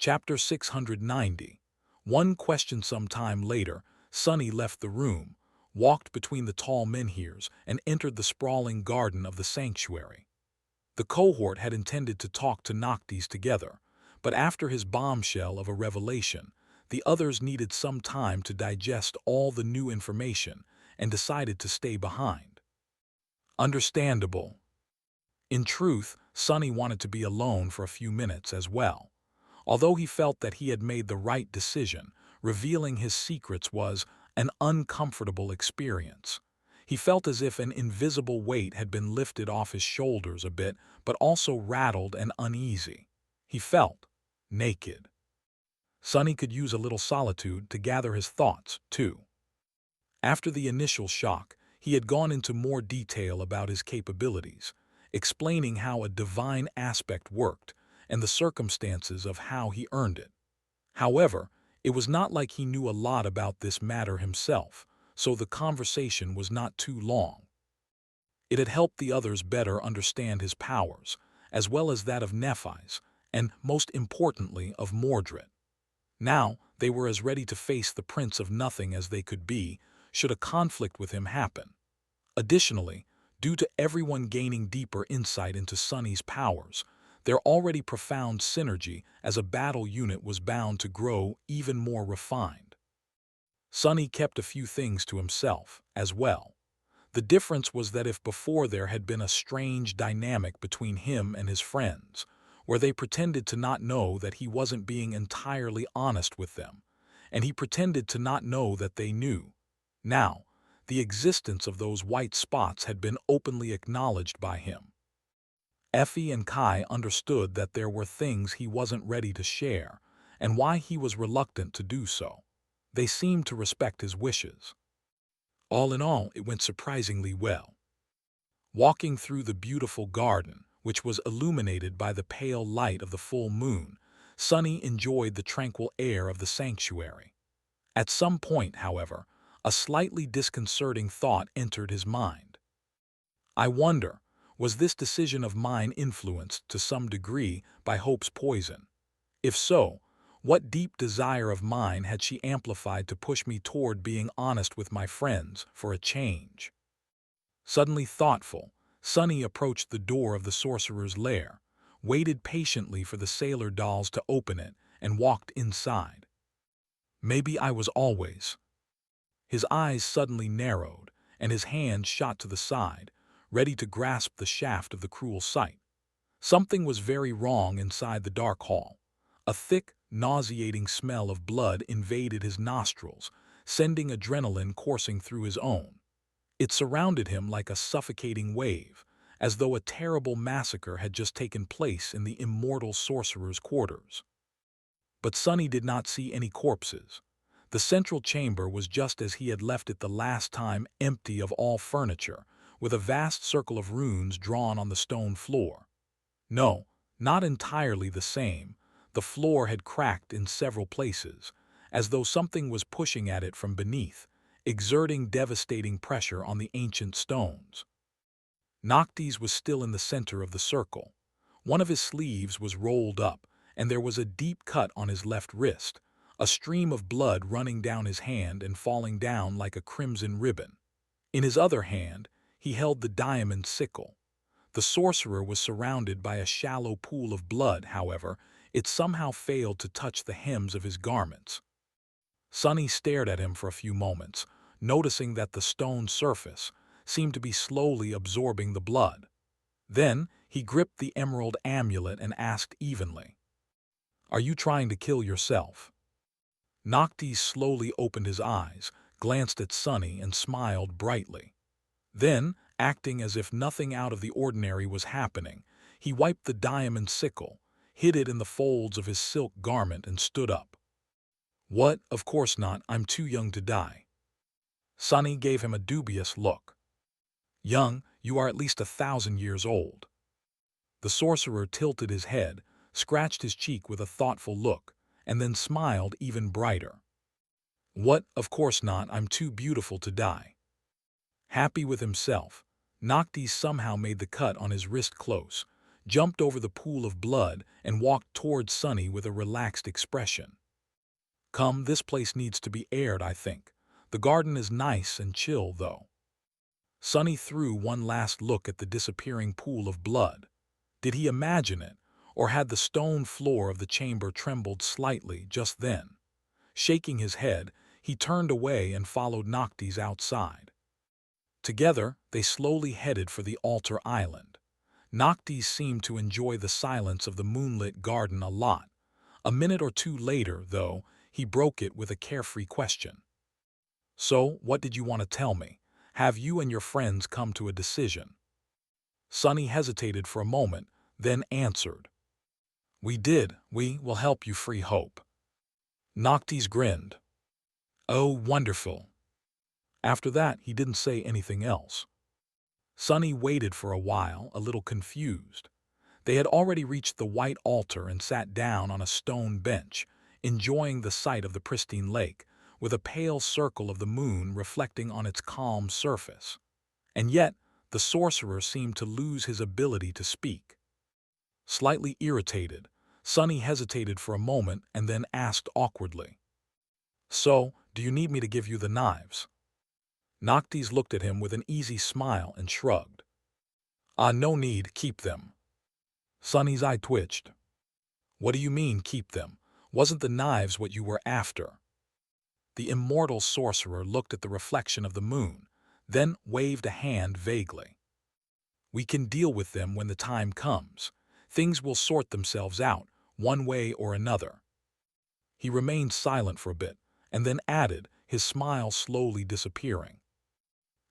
Chapter 690. One question. Some time later, Sonny left the room, walked between the tall menhirs, and entered the sprawling garden of the sanctuary. The cohort had intended to talk to Noctis together, but after his bombshell of a revelation, the others needed some time to digest all the new information and decided to stay behind. Understandable. In truth, Sonny wanted to be alone for a few minutes as well. Although he felt that he had made the right decision, revealing his secrets was an uncomfortable experience. He felt as if an invisible weight had been lifted off his shoulders a bit, but also rattled and uneasy. He felt naked. Sonny could use a little solitude to gather his thoughts, too. After the initial shock, he had gone into more detail about his capabilities, explaining how a divine aspect worked and the circumstances of how he earned it. However, it was not like he knew a lot about this matter himself, so the conversation was not too long. It had helped the others better understand his powers, as well as that of Nephis, and, most importantly, of Mordred. Now, they were as ready to face the Prince of Nothing as they could be, should a conflict with him happen. Additionally, due to everyone gaining deeper insight into Sonny's powers, their already profound synergy as a battle unit was bound to grow even more refined. Sonny kept a few things to himself, as well. The difference was that if before there had been a strange dynamic between him and his friends, where they pretended to not know that he wasn't being entirely honest with them, and he pretended to not know that they knew. Now, the existence of those white spots had been openly acknowledged by him. Effie and Kai understood that there were things he wasn't ready to share, and why he was reluctant to do so. They seemed to respect his wishes. All in all, it went surprisingly well. Walking through the beautiful garden, which was illuminated by the pale light of the full moon, Sonny enjoyed the tranquil air of the sanctuary. At some point, however, a slightly disconcerting thought entered his mind. I wonder, was this decision of mine influenced to some degree by Hope's poison? If so, what deep desire of mine had she amplified to push me toward being honest with my friends for a change? Suddenly thoughtful, Sonny approached the door of the sorcerer's lair, waited patiently for the sailor dolls to open it, and walked inside. Maybe I was always. His eyes suddenly narrowed, and his hand shot to the side, ready to grasp the shaft of the cruel sight. Something was very wrong inside the dark hall. A thick, nauseating smell of blood invaded his nostrils, sending adrenaline coursing through his own. It surrounded him like a suffocating wave, as though a terrible massacre had just taken place in the immortal sorcerer's quarters. But Sonny did not see any corpses. The central chamber was just as he had left it the last time, empty of all furniture, with a vast circle of runes drawn on the stone floor. No, not entirely the same. The floor had cracked in several places, as though something was pushing at it from beneath, exerting devastating pressure on the ancient stones. Noctis was still in the center of the circle. One of his sleeves was rolled up, and there was a deep cut on his left wrist, a stream of blood running down his hand and falling down like a crimson ribbon. In his other hand, he held the diamond sickle. The sorcerer was surrounded by a shallow pool of blood, however, it somehow failed to touch the hems of his garments. Sonny stared at him for a few moments, noticing that the stone surface seemed to be slowly absorbing the blood. Then he gripped the emerald amulet and asked evenly, "Are you trying to kill yourself?" Noctis slowly opened his eyes, glanced at Sonny, and smiled brightly. Then, acting as if nothing out of the ordinary was happening, he wiped the diamond sickle, hid it in the folds of his silk garment, and stood up. "What? Of course not. I'm too young to die." Sonny gave him a dubious look. "Young? You are at least 1,000 years old." The sorcerer tilted his head, scratched his cheek with a thoughtful look, and then smiled even brighter. "What? Of course not. I'm too beautiful to die." Happy with himself, Noctis somehow made the cut on his wrist close, jumped over the pool of blood, and walked towards Sunny with a relaxed expression. "Come, this place needs to be aired, I think. The garden is nice and chill, though." Sunny threw one last look at the disappearing pool of blood. Did he imagine it, or had the stone floor of the chamber trembled slightly just then? Shaking his head, he turned away and followed Noctis outside. Together, they slowly headed for the altar island. Noctis seemed to enjoy the silence of the moonlit garden a lot. A minute or two later, though, he broke it with a carefree question. "So, what did you want to tell me? Have you and your friends come to a decision?" Sunny hesitated for a moment, then answered. "We did. We will help you free Hope." Noctis grinned. "Oh, wonderful." After that, he didn't say anything else. Sunny waited for a while, a little confused. They had already reached the white altar and sat down on a stone bench, enjoying the sight of the pristine lake, with a pale circle of the moon reflecting on its calm surface. And yet, the sorcerer seemed to lose his ability to speak. Slightly irritated, Sunny hesitated for a moment and then asked awkwardly, "So, do you need me to give you the knives?" Noctis looked at him with an easy smile and shrugged. No need, keep them." Sunny's eye twitched. "What do you mean, keep them? Wasn't the knives what you were after?" The immortal sorcerer looked at the reflection of the moon, then waved a hand vaguely. "We can deal with them when the time comes. Things will sort themselves out, one way or another." He remained silent for a bit, and then added, his smile slowly disappearing.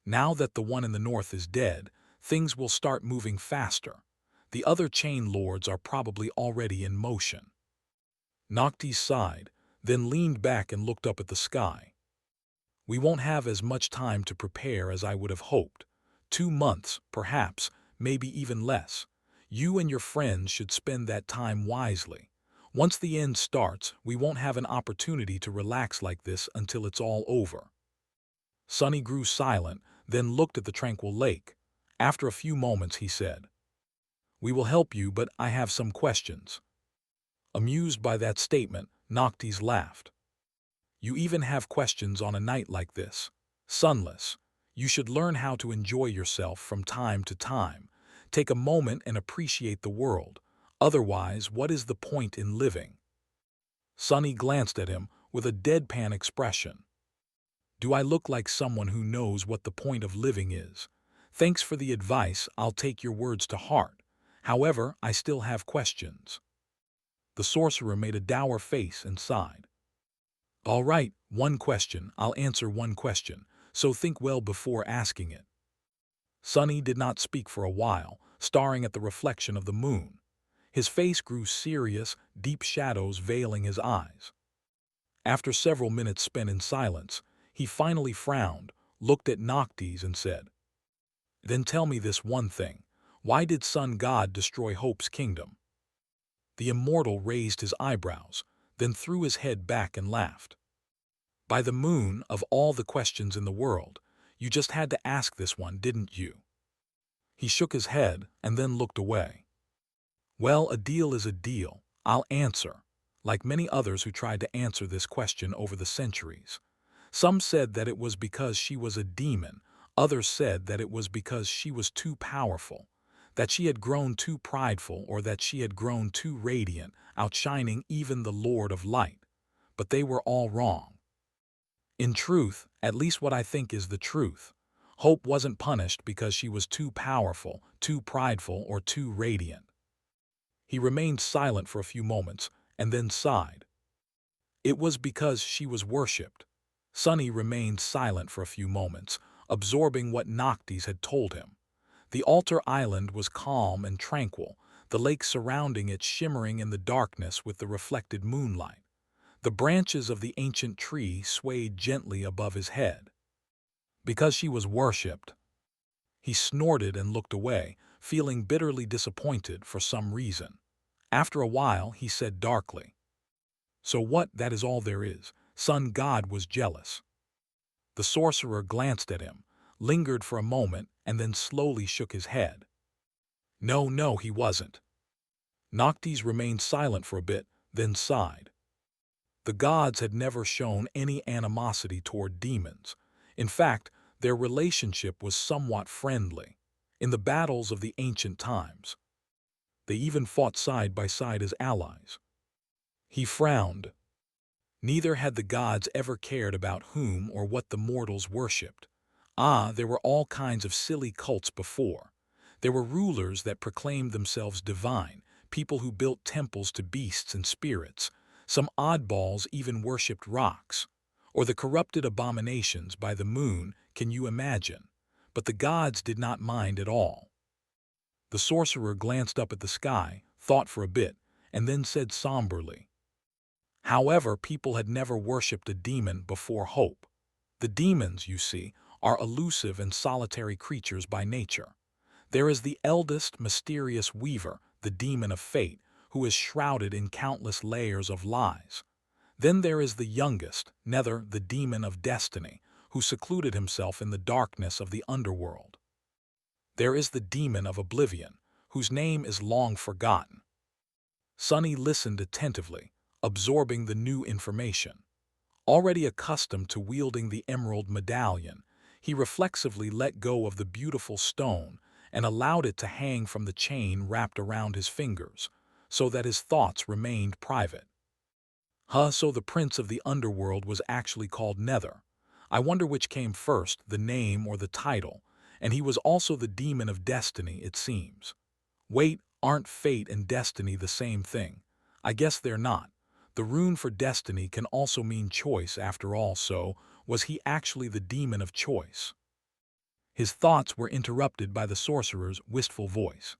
"Now that the one in the north is dead, things will start moving faster. The other chain lords are probably already in motion." Noctis sighed, then leaned back and looked up at the sky. "We won't have as much time to prepare as I would have hoped. 2 months, perhaps, maybe even less. You and your friends should spend that time wisely. Once the end starts, we won't have an opportunity to relax like this until it's all over." Sunny grew silent, then looked at the tranquil lake. After a few moments, he said, "We will help you, but I have some questions." Amused by that statement, Noctis laughed. "You even have questions on a night like this? Sunless. You should learn how to enjoy yourself from time to time. Take a moment and appreciate the world. Otherwise, what is the point in living?" Sunny glanced at him with a deadpan expression. "Do I look like someone who knows what the point of living is? Thanks for the advice, I'll take your words to heart. However, I still have questions." The sorcerer made a dour face and sighed. "All right, one question. I'll answer one question, so think well before asking it." Sunny did not speak for a while, staring at the reflection of the moon. His face grew serious, deep shadows veiling his eyes. After several minutes spent in silence, he finally frowned, looked at Noctis and said, "Then tell me this one thing. Why did Sun God destroy Hope's kingdom?" The immortal raised his eyebrows, then threw his head back and laughed. "By the moon, of all the questions in the world, you just had to ask this one, didn't you?" He shook his head and then looked away. "Well, a deal is a deal. I'll answer, like many others who tried to answer this question over the centuries. Some said that it was because she was a demon, others said that it was because she was too powerful, that she had grown too prideful, or that she had grown too radiant, outshining even the Lord of Light. But they were all wrong. In truth, at least what I think is the truth, Hope wasn't punished because she was too powerful, too prideful, or too radiant." He remained silent for a few moments, and then sighed. "It was because she was worshipped." Sunny remained silent for a few moments, absorbing what Noctis had told him. The altar island was calm and tranquil, the lake surrounding it shimmering in the darkness with the reflected moonlight. The branches of the ancient tree swayed gently above his head. "Because she was worshipped." He snorted and looked away, feeling bitterly disappointed for some reason. After a while, he said darkly, "So what, that is all there is? Sun God was jealous." The sorcerer glanced at him, lingered for a moment, and then slowly shook his head. "No, no, he wasn't. Noctis remained silent for a bit, then sighed. The gods had never shown any animosity toward demons. In fact, their relationship was somewhat friendly. In the battles of the ancient times, they even fought side by side as allies. He frowned. Neither had the gods ever cared about whom or what the mortals worshipped. There were all kinds of silly cults before. There were rulers that proclaimed themselves divine, people who built temples to beasts and spirits. Some oddballs even worshipped rocks. Or the corrupted abominations by the moon, can you imagine? But the gods did not mind at all. The sorcerer glanced up at the sky, thought for a bit, and then said somberly, "However, people had never worshipped a demon before Hope. The demons, you see, are elusive and solitary creatures by nature. There is the eldest, mysterious weaver, the demon of fate, who is shrouded in countless layers of lies. Then there is the youngest, Nether, the demon of destiny, who secluded himself in the darkness of the underworld. There is the demon of oblivion, whose name is long forgotten." Sunny listened attentively, absorbing the new information. Already accustomed to wielding the emerald medallion, he reflexively let go of the beautiful stone and allowed it to hang from the chain wrapped around his fingers, so that his thoughts remained private. So the prince of the underworld was actually called Nether. I wonder which came first, the name or the title, and he was also the demon of destiny, it seems. Wait, aren't fate and destiny the same thing? I guess they're not. The rune for destiny can also mean choice after all, so was he actually the demon of choice? His thoughts were interrupted by the sorcerer's wistful voice.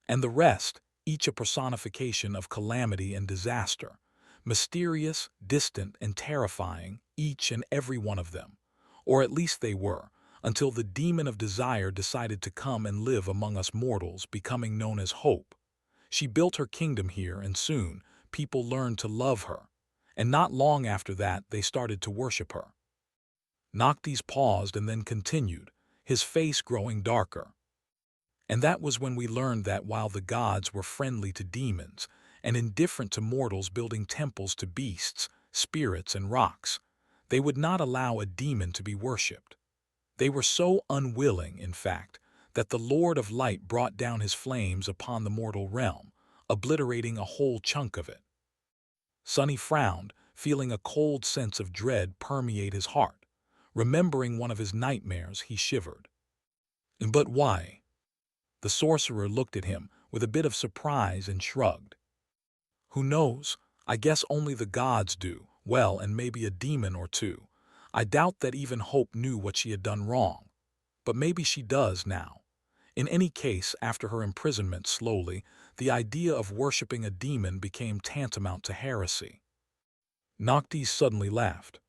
And the rest, each a personification of calamity and disaster. Mysterious, distant, and terrifying, each and every one of them. Or at least they were, until the demon of desire decided to come and live among us mortals, becoming known as Hope. She built her kingdom here, and soon, people learned to love her. And not long after that, they started to worship her. Noctis paused and then continued, his face growing darker. And that was when we learned that while the gods were friendly to demons and indifferent to mortals building temples to beasts, spirits, and rocks, they would not allow a demon to be worshipped. They were so unwilling, in fact, that the Lord of Light brought down his flames upon the mortal realm, obliterating a whole chunk of it. Sunny frowned, feeling a cold sense of dread permeate his heart. Remembering one of his nightmares, he shivered. But why? The sorcerer looked at him with a bit of surprise and shrugged. Who knows? I guess only the gods do. Well, and maybe a demon or two. I doubt that even Hope knew what she had done wrong. But maybe she does now. In any case, after her imprisonment, slowly, the idea of worshipping a demon became tantamount to heresy. Noctis suddenly laughed.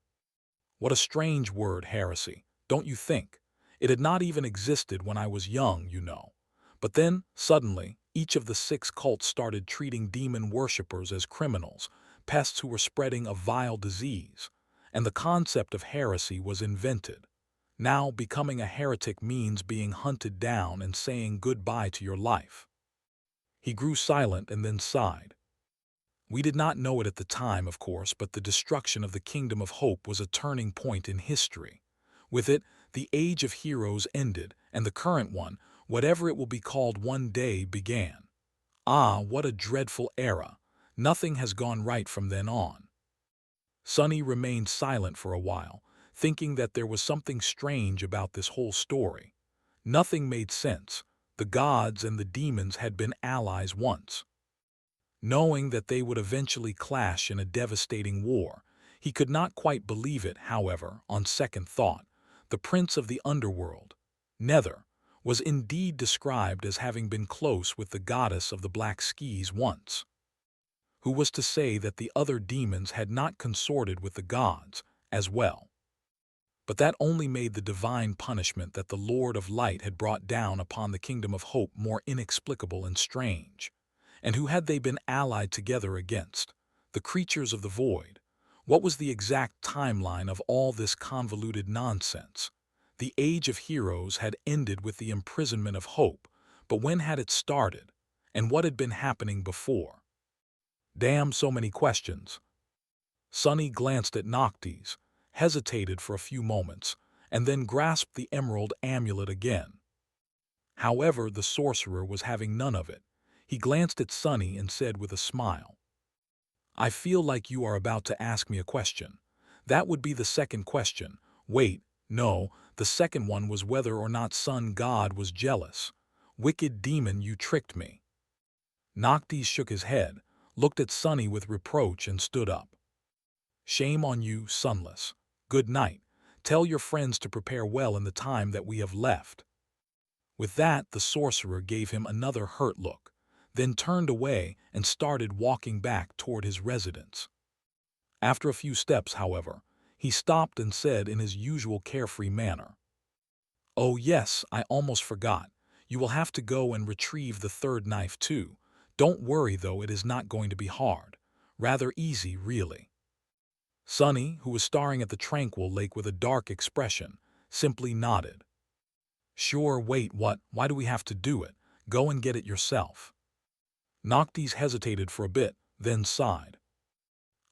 What a strange word, heresy, don't you think? It had not even existed when I was young, you know. But then, suddenly, each of the 6 cults started treating demon worshippers as criminals, pests who were spreading a vile disease, and the concept of heresy was invented. Now, becoming a heretic means being hunted down and saying goodbye to your life. He grew silent and then sighed. We did not know it at the time, of course, but the destruction of the Kingdom of Hope was a turning point in history. With it, the Age of Heroes ended, and the current one, whatever it will be called one day, began. What a dreadful era. Nothing has gone right from then on. Sunny remained silent for a while, thinking that there was something strange about this whole story. Nothing made sense. The gods and the demons had been allies once. Knowing that they would eventually clash in a devastating war, he could not quite believe it, however, on second thought. The prince of the underworld, Nether, was indeed described as having been close with the goddess of the black skis once. Who was to say that the other demons had not consorted with the gods as well? But that only made the divine punishment that the Lord of Light had brought down upon the Kingdom of Hope more inexplicable and strange. And who had they been allied together against? The creatures of the void. What was the exact timeline of all this convoluted nonsense? The Age of Heroes had ended with the imprisonment of Hope, but when had it started? and what had been happening before. Damn, so many questions. Sunny glanced at Noctis, hesitated for a few moments, and then grasped the emerald amulet again. However, the sorcerer was having none of it. He glanced at Sunny and said with a smile, "I feel like you are about to ask me a question. That would be the second question. Wait, no, the second one was whether or not Sun God was jealous. Wicked demon, you tricked me." Noctis shook his head, looked at Sunny with reproach, and stood up. "Shame on you, Sunless. Good night. Tell your friends to prepare well in the time that we have left." With that, the sorcerer gave him another hurt look, then turned away and started walking back toward his residence. After a few steps, however, he stopped and said in his usual carefree manner, "Oh yes, I almost forgot. You will have to go and retrieve the third knife too. Don't worry though, it is not going to be hard. Rather easy, really." Sunny, who was staring at the tranquil lake with a dark expression, simply nodded. "Sure, wait, what? Why do we have to do it? Go and get it yourself." Noctis hesitated for a bit, then sighed.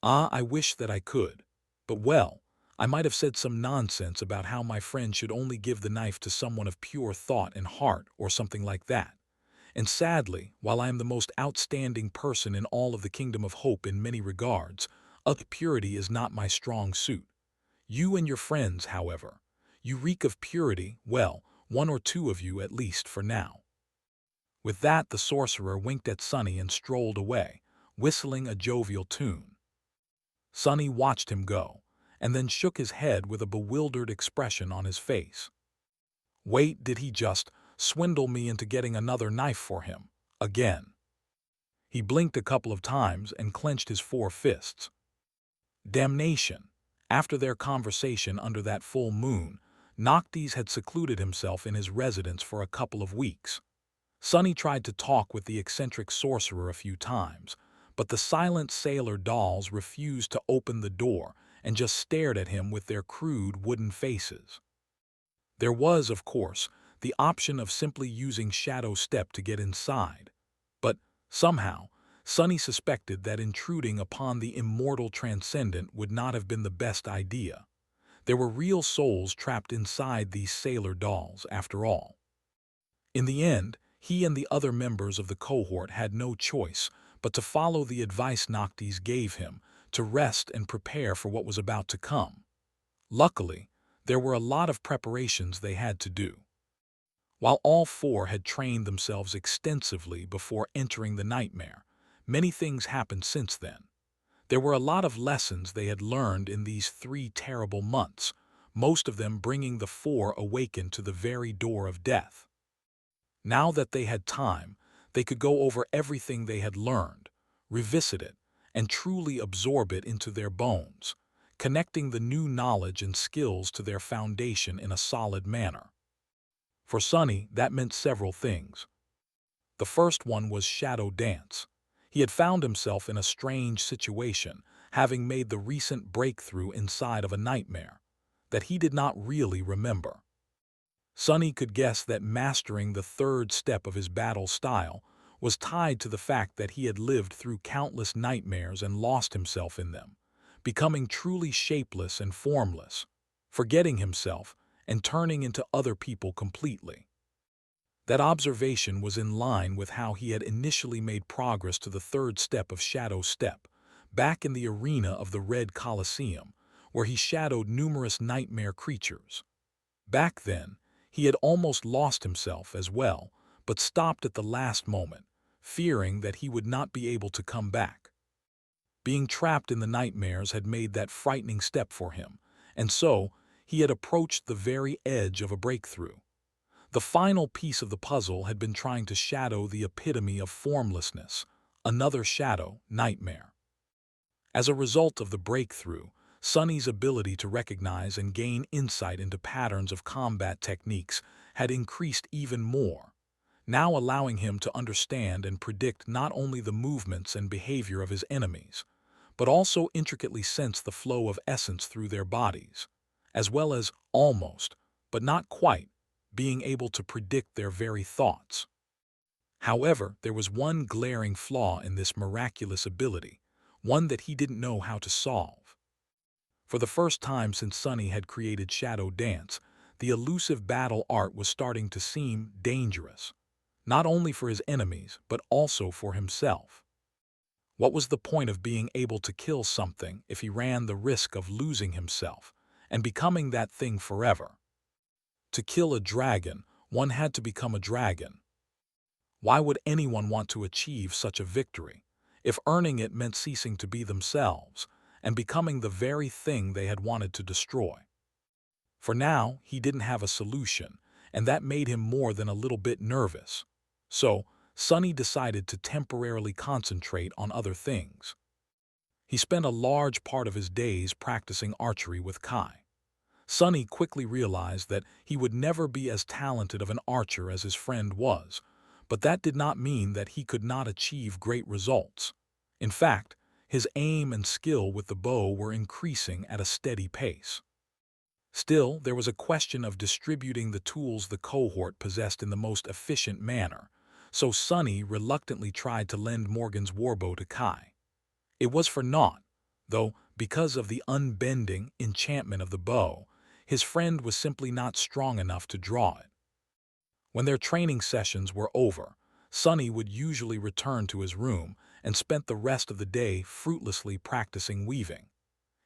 "Ah, I wish that I could. But well, I might have said some nonsense about how my friend should only give the knife to someone of pure thought and heart or something like that. And sadly, while I am the most outstanding person in all of the Kingdom of Hope in many regards, purity is not my strong suit. You and your friends, however, you reek of purity, well, one or two of you at least for now." With that, the sorcerer winked at Sunny and strolled away, whistling a jovial tune. Sunny watched him go, and then shook his head with a bewildered expression on his face. Wait, did he just swindle me into getting another knife for him, again? He blinked a couple of times and clenched his four fists. Damnation! After their conversation under that full moon, Noctis had secluded himself in his residence for a couple of weeks. Sunny tried to talk with the eccentric sorcerer a few times, but the silent sailor dolls refused to open the door and just stared at him with their crude wooden faces. There was, of course, the option of simply using Shadow Step to get inside, but somehow, Sunny suspected that intruding upon the immortal transcendent would not have been the best idea. There were real souls trapped inside these sailor dolls, after all. In the end, he and the other members of the cohort had no choice but to follow the advice Noctis gave him to rest and prepare for what was about to come. Luckily, there were a lot of preparations they had to do. While all four had trained themselves extensively before entering the nightmare, many things happened since then. There were a lot of lessons they had learned in these 3 terrible months, most of them bringing the four awakened to the very door of death. Now that they had time, they could go over everything they had learned, revisit it, and truly absorb it into their bones, connecting the new knowledge and skills to their foundation in a solid manner. For Sunny, that meant several things. The first one was shadow dance. He had found himself in a strange situation, having made the recent breakthrough inside of a nightmare that he did not really remember. Sunny could guess that mastering the third step of his battle style was tied to the fact that he had lived through countless nightmares and lost himself in them, becoming truly shapeless and formless, forgetting himself and turning into other people completely. That observation was in line with how he had initially made progress to the third step of Shadow Step, back in the arena of the Red Colosseum, where he shadowed numerous nightmare creatures. Back then, he had almost lost himself as well, but stopped at the last moment, fearing that he would not be able to come back. Being trapped in the nightmares had made that frightening step for him, and so he had approached the very edge of a breakthrough. The final piece of the puzzle had been trying to shadow the epitome of formlessness, another shadow, nightmare. As a result of the breakthrough, Sunny's ability to recognize and gain insight into patterns of combat techniques had increased even more, now allowing him to understand and predict not only the movements and behavior of his enemies, but also intricately sense the flow of essence through their bodies, as well as almost, but not quite, being able to predict their very thoughts. However, there was one glaring flaw in this miraculous ability, one that he didn't know how to solve. For the first time since Sunny had created Shadow Dance, the elusive battle art was starting to seem dangerous, not only for his enemies, but also for himself. What was the point of being able to kill something if he ran the risk of losing himself and becoming that thing forever? To kill a dragon, one had to become a dragon. Why would anyone want to achieve such a victory, if earning it meant ceasing to be themselves and becoming the very thing they had wanted to destroy? For now, he didn't have a solution, and that made him more than a little bit nervous. So, Sunny decided to temporarily concentrate on other things. He spent a large part of his days practicing archery with Kai. Sunny quickly realized that he would never be as talented of an archer as his friend was, but that did not mean that he could not achieve great results. In fact, his aim and skill with the bow were increasing at a steady pace. Still, there was a question of distributing the tools the cohort possessed in the most efficient manner, so Sunny reluctantly tried to lend Morgan's warbow to Kai. It was for naught, though, because of the unbending enchantment of the bow, his friend was simply not strong enough to draw it. When their training sessions were over, Sunny would usually return to his room and spent the rest of the day fruitlessly practicing weaving.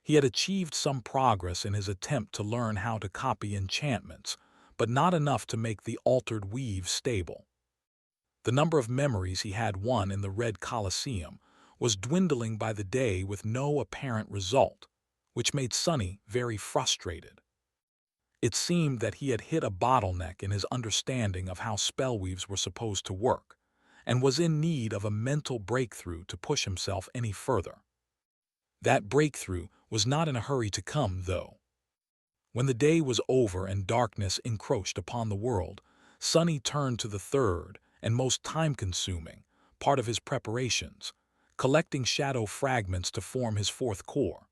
He had achieved some progress in his attempt to learn how to copy enchantments, but not enough to make the altered weave stable. The number of memories he had won in the Red Colosseum was dwindling by the day with no apparent result, which made Sunny very frustrated. It seemed that he had hit a bottleneck in his understanding of how spellweaves were supposed to work, and was in need of a mental breakthrough to push himself any further. That breakthrough was not in a hurry to come, though. When the day was over and darkness encroached upon the world, Sunny turned to the third and most time-consuming part of his preparations, collecting shadow fragments to form his fourth core.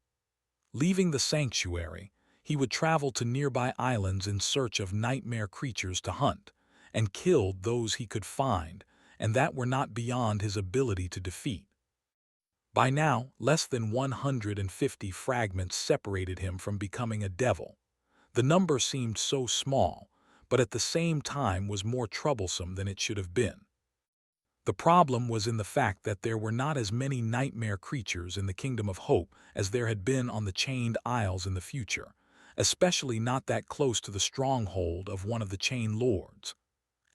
Leaving the sanctuary, he would travel to nearby islands in search of nightmare creatures to hunt, and killed those he could find and that were not beyond his ability to defeat. By now, less than 150 fragments separated him from becoming a devil. The number seemed so small, but at the same time was more troublesome than it should have been. The problem was in the fact that there were not as many nightmare creatures in the Kingdom of Hope as there had been on the Chained Isles in the future, especially not that close to the stronghold of one of the Chain Lords.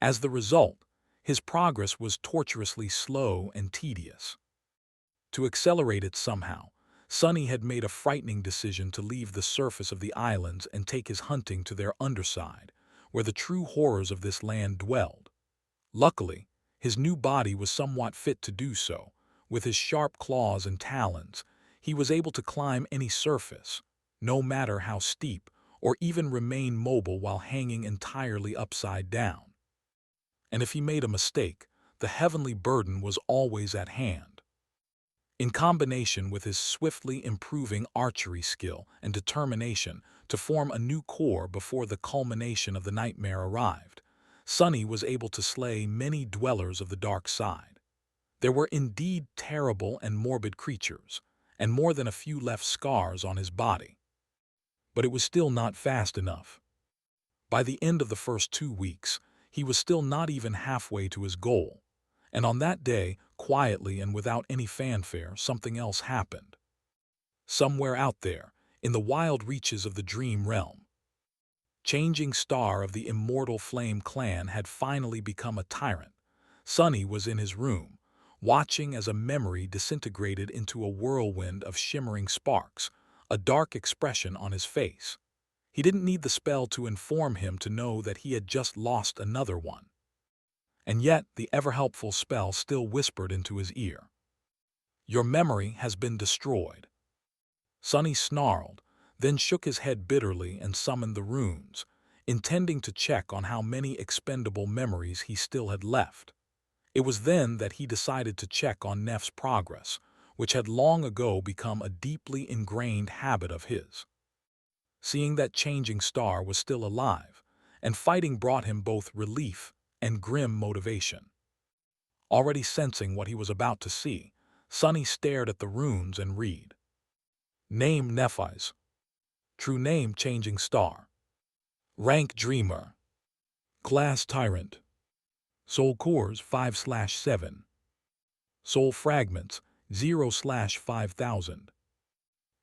As the result, his progress was tortuously slow and tedious. To accelerate it somehow, Sunny had made a frightening decision to leave the surface of the islands and take his hunting to their underside, where the true horrors of this land dwelled. Luckily, his new body was somewhat fit to do so. With his sharp claws and talons, he was able to climb any surface, no matter how steep, or even remain mobile while hanging entirely upside down. And if he made a mistake, the heavenly burden was always at hand. In combination with his swiftly improving archery skill and determination to form a new core before the culmination of the nightmare arrived, Sunny was able to slay many dwellers of the dark side. There were indeed terrible and morbid creatures, and more than a few left scars on his body. But it was still not fast enough. By the end of the first 2 weeks, he was still not even halfway to his goal. And on that day, quietly and without any fanfare, something else happened. Somewhere out there, in the wild reaches of the dream realm, Changing Star of the Immortal Flame clan had finally become a tyrant. Sunny was in his room, watching as a memory disintegrated into a whirlwind of shimmering sparks, a dark expression on his face. He didn't need the spell to inform him to know that he had just lost another one. And yet the ever-helpful spell still whispered into his ear. "Your memory has been destroyed." Sunny snarled, then shook his head bitterly and summoned the runes, intending to check on how many expendable memories he still had left. It was then that he decided to check on Neff's progress, which had long ago become a deeply ingrained habit of his. Seeing that Changing Star was still alive, and fighting brought him both relief and grim motivation. Already sensing what he was about to see, Sonny stared at the runes and read. Name Nephi's. True name Changing Star. Rank Dreamer. Class Tyrant. Soul Cores 5/7. Soul Fragments 0/5000.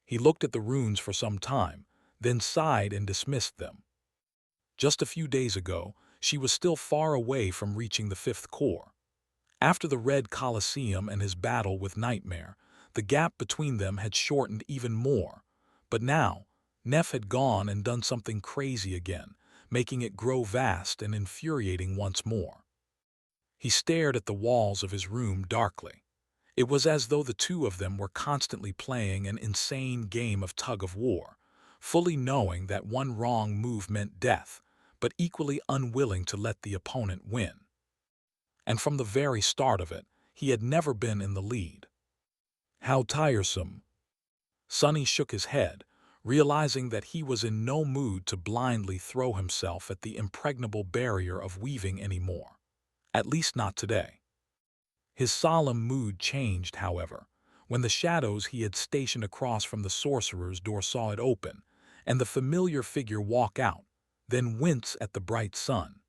He looked at the runes for some time, then sighed and dismissed them. Just a few days ago, she was still far away from reaching the fifth core. After the Red Colosseum and his battle with Nightmare, the gap between them had shortened even more. But now, Neph had gone and done something crazy again, making it grow vast and infuriating once more. He stared at the walls of his room darkly. It was as though the two of them were constantly playing an insane game of tug-of-war, fully knowing that one wrong move meant death, but equally unwilling to let the opponent win. And from the very start of it, he had never been in the lead. How tiresome. Sonny shook his head, realizing that he was in no mood to blindly throw himself at the impregnable barrier of weaving anymore. At least not today. His solemn mood changed, however, when the shadows he had stationed across from the sorcerer's door saw it open, and the familiar figure walk out, then wince at the bright sun.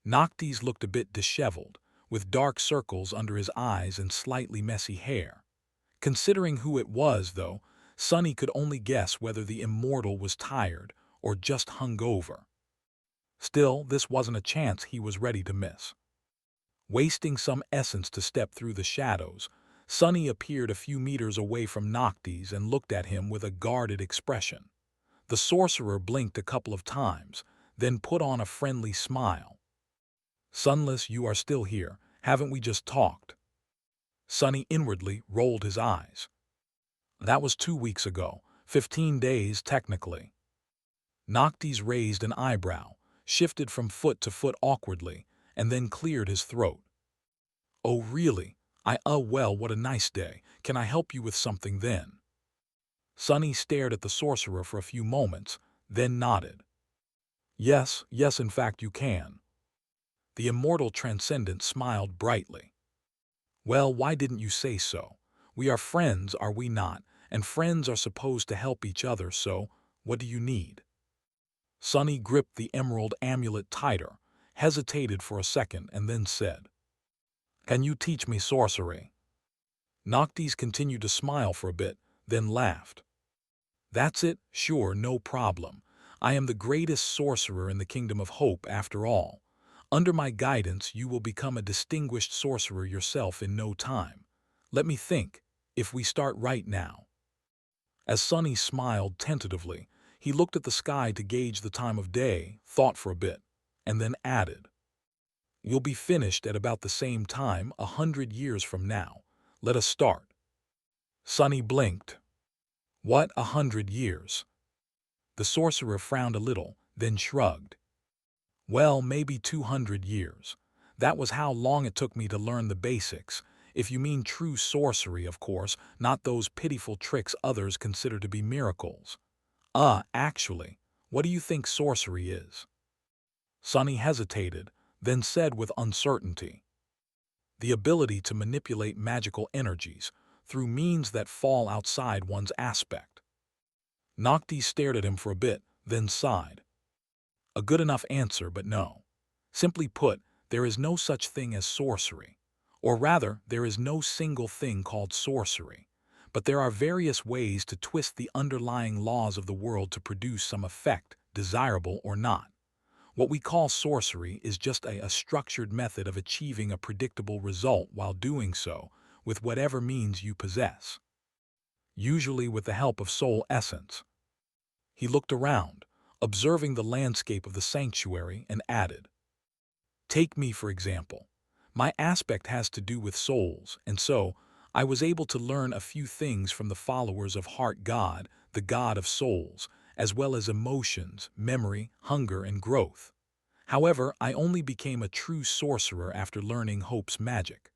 Noctis looked a bit disheveled, with dark circles under his eyes and slightly messy hair. Considering who it was, though, Sonny could only guess whether the immortal was tired or just hungover. Still, this wasn't a chance he was ready to miss. Wasting some essence to step through the shadows, Sonny appeared a few meters away from Noctis and looked at him with a guarded expression. The sorcerer blinked a couple of times, then put on a friendly smile. Sunless, you are still here, haven't we just talked? Sonny inwardly rolled his eyes. That was 2 weeks ago, 15 days technically. Noctis raised an eyebrow, shifted from foot to foot awkwardly, and then cleared his throat. Oh really? Well, what a nice day. Can I help you with something then? Sonny stared at the sorcerer for a few moments, then nodded. Yes, in fact you can. The immortal transcendent smiled brightly. Well, why didn't you say so? We are friends, are we not? And friends are supposed to help each other, so what do you need? Sonny gripped the emerald amulet tighter, hesitated for a second, and then said, Can you teach me sorcery? Noctis continued to smile for a bit, then laughed. That's it, sure, no problem. I am the greatest sorcerer in the Kingdom of Hope, after all. Under my guidance, you will become a distinguished sorcerer yourself in no time. Let me think, if we start right now. As Sonny smiled tentatively, he looked at the sky to gauge the time of day, thought for a bit, and then added, You'll be finished at about the same time 100 years from now. Let us start. Sonny blinked. What, 100 years? The sorcerer frowned a little, then shrugged. Well, maybe 200 years. That was how long it took me to learn the basics. If you mean true sorcery, of course, not those pitiful tricks others consider to be miracles. Actually, what do you think sorcery is? Sonny hesitated, then said with uncertainty. The ability to manipulate magical energies through means that fall outside one's aspect. Noctis stared at him for a bit, then sighed. A good enough answer, but no. Simply put, there is no such thing as sorcery. Or rather, there is no single thing called sorcery. But there are various ways to twist the underlying laws of the world to produce some effect, desirable or not. What we call sorcery is just a structured method of achieving a predictable result while doing so with whatever means you possess. Usually with the help of soul essence. He looked around, observing the landscape of the sanctuary, and added, Take me, for example. My aspect has to do with souls, and so I was able to learn a few things from the followers of Heart God, the God of souls, as well as emotions, memory, hunger, and growth. However, I only became a true sorcerer after learning Hope's magic.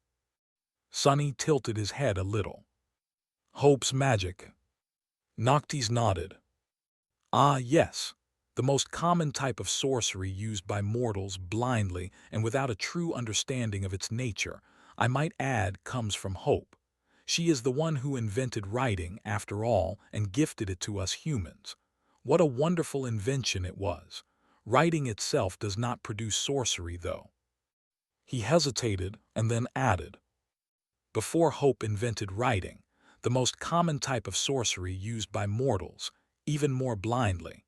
Sonny tilted his head a little. Hope's magic. Noctis nodded. Yes. The most common type of sorcery used by mortals blindly and without a true understanding of its nature. I might add, comes from Hope. She is the one who invented writing, after all, and gifted it to us humans. What a wonderful invention it was. Writing itself does not produce sorcery, though. He hesitated and then added, before Hope invented writing, the most common type of sorcery used by mortals, even more blindly,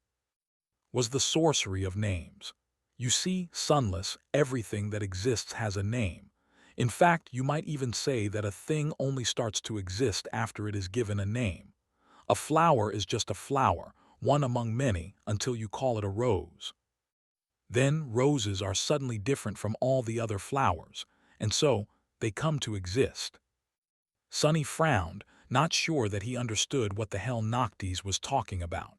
was the sorcery of names. You see, Sunless, everything that exists has a name. In fact, you might even say that a thing only starts to exist after it is given a name. A flower is just a flower, one among many, until you call it a rose. Then roses are suddenly different from all the other flowers, and so they come to exist. Sonny frowned, not sure that he understood what the hell Noctis was talking about.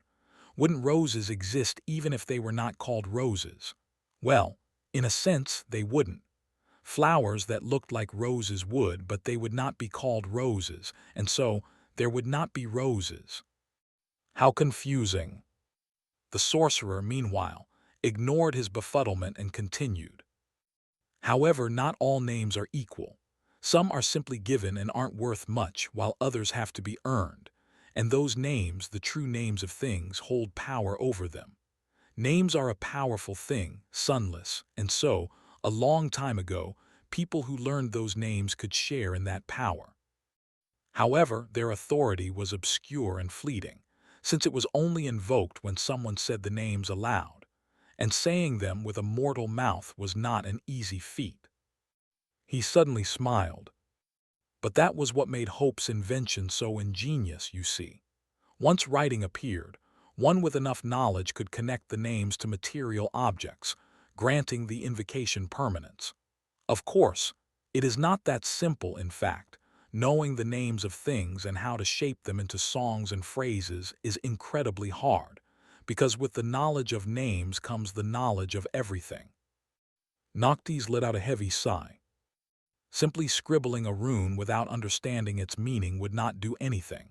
Wouldn't roses exist even if they were not called roses? Well, in a sense, they wouldn't. Flowers that looked like roses would, but they would not be called roses, and so there would not be roses. How confusing. The sorcerer, meanwhile, ignored his befuddlement and continued. However, not all names are equal. Some are simply given and aren't worth much, while others have to be earned. And those names, the true names of things, hold power over them. Names are a powerful thing, Sunless, and so, a long time ago, people who learned those names could share in that power. However, their authority was obscure and fleeting, since it was only invoked when someone said the names aloud, and saying them with a mortal mouth was not an easy feat. He suddenly smiled. But that was what made Hope's invention so ingenious, you see. Once writing appeared, one with enough knowledge could connect the names to material objects, granting the invocation permanence. Of course, it is not that simple, in fact. Knowing the names of things and how to shape them into songs and phrases is incredibly hard, because with the knowledge of names comes the knowledge of everything. Noctis let out a heavy sigh. Simply scribbling a rune without understanding its meaning would not do anything.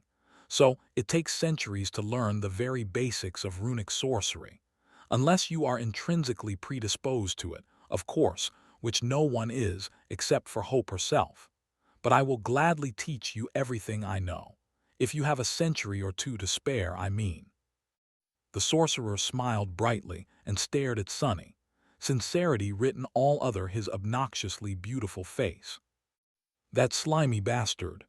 So, it takes centuries to learn the very basics of runic sorcery. Unless you are intrinsically predisposed to it, of course, which no one is, except for Hope herself. But I will gladly teach you everything I know. If you have a century or two to spare, I mean. The sorcerer smiled brightly and stared at Sonny, sincerity written all over his obnoxiously beautiful face. That slimy bastard.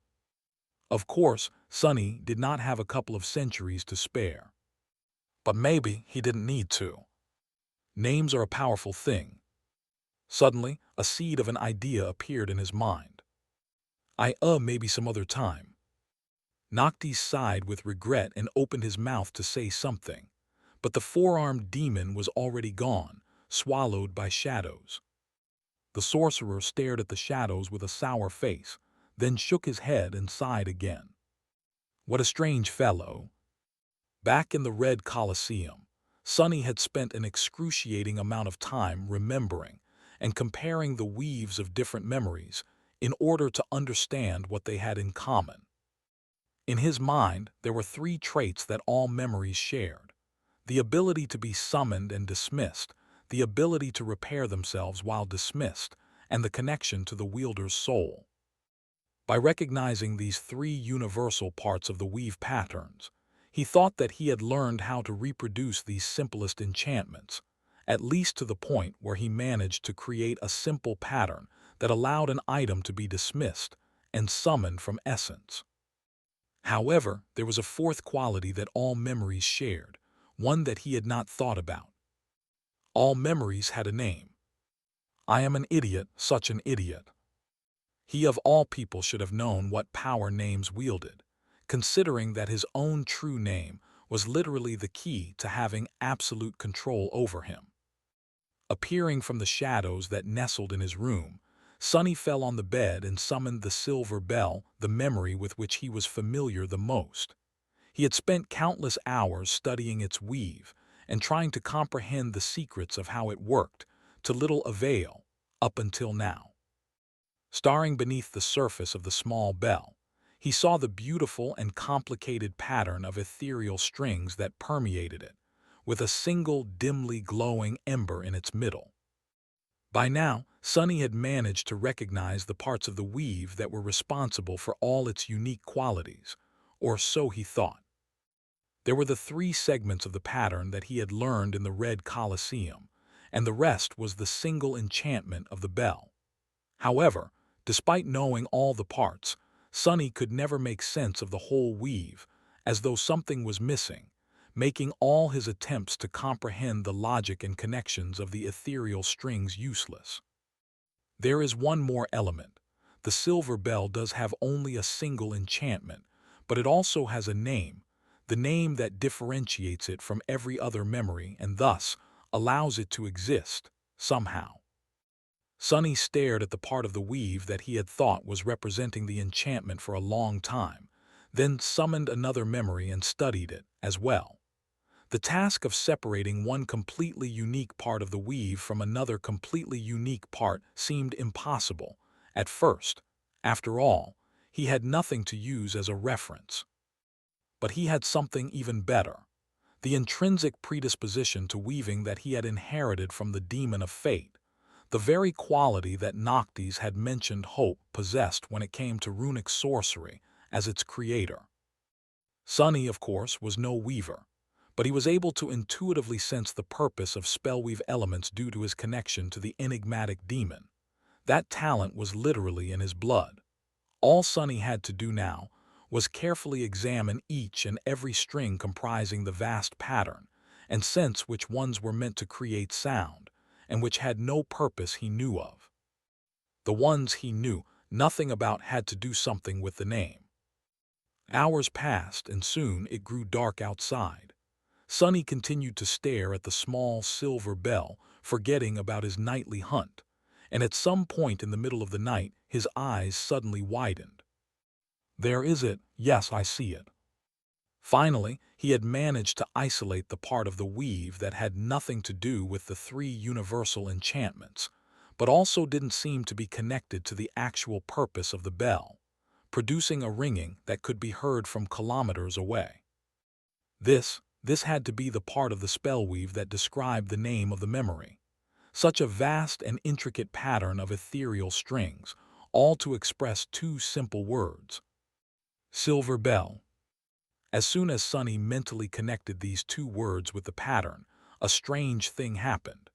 Of course, Sonny did not have a couple of centuries to spare. But maybe he didn't need to. Names are a powerful thing. Suddenly, a seed of an idea appeared in his mind. Maybe some other time. Noctis sighed with regret and opened his mouth to say something, but the four-armed demon was already gone, swallowed by shadows. The sorcerer stared at the shadows with a sour face, then shook his head and sighed again. What a strange fellow. Back in the Red Colosseum, Sonny had spent an excruciating amount of time remembering and comparing the weaves of different memories in order to understand what they had in common. In his mind, there were three traits that all memories shared: the ability to be summoned and dismissed, the ability to repair themselves while dismissed, and the connection to the wielder's soul. By recognizing these three universal parts of the weave patterns, he thought that he had learned how to reproduce these simplest enchantments, at least to the point where he managed to create a simple pattern that allowed an item to be dismissed and summoned from essence. However, there was a fourth quality that all memories shared, one that he had not thought about. All memories had a name. I am an idiot, such an idiot. He of all people should have known what power names wielded, considering that his own true name was literally the key to having absolute control over him. Appearing from the shadows that nestled in his room, Sonny fell on the bed and summoned the silver bell, the memory with which he was familiar the most. He had spent countless hours studying its weave and trying to comprehend the secrets of how it worked, to little avail, up until now. Staring beneath the surface of the small bell, he saw the beautiful and complicated pattern of ethereal strings that permeated it, with a single dimly glowing ember in its middle. By now, Sonny had managed to recognize the parts of the weave that were responsible for all its unique qualities, or so he thought. There were the three segments of the pattern that he had learned in the Red Colosseum, and the rest was the single enchantment of the bell. However, despite knowing all the parts, Sonny could never make sense of the whole weave, as though something was missing, making all his attempts to comprehend the logic and connections of the ethereal strings useless. There is one more element. The silver bell does have only a single enchantment, but it also has a name, the name that differentiates it from every other memory and thus allows it to exist, somehow. Sonny stared at the part of the weave that he had thought was representing the enchantment for a long time, then summoned another memory and studied it as well. The task of separating one completely unique part of the weave from another completely unique part seemed impossible at first. After all, he had nothing to use as a reference. But he had something even better. The intrinsic predisposition to weaving that he had inherited from the demon of fate, the very quality that Noctis had mentioned Hope possessed when it came to runic sorcery as its creator. Sonny, of course, was no weaver, but he was able to intuitively sense the purpose of spellweave elements due to his connection to the enigmatic demon. That talent was literally in his blood. All Sonny had to do now was carefully examine each and every string comprising the vast pattern and sense which ones were meant to create sound and which had no purpose he knew of. The ones he knew nothing about had to do something with the name. Hours passed and soon it grew dark outside. Sonny continued to stare at the small silver bell, forgetting about his nightly hunt, and at some point in the middle of the night his eyes suddenly widened. There is it, yes, I see it. Finally, he had managed to isolate the part of the weave that had nothing to do with the three universal enchantments, but also didn't seem to be connected to the actual purpose of the bell, producing a ringing that could be heard from kilometers away. This had to be the part of the spellweave that described the name of the memory. Such a vast and intricate pattern of ethereal strings, all to express two simple words. Silver bell. As soon as Sonny mentally connected these two words with the pattern, a strange thing happened.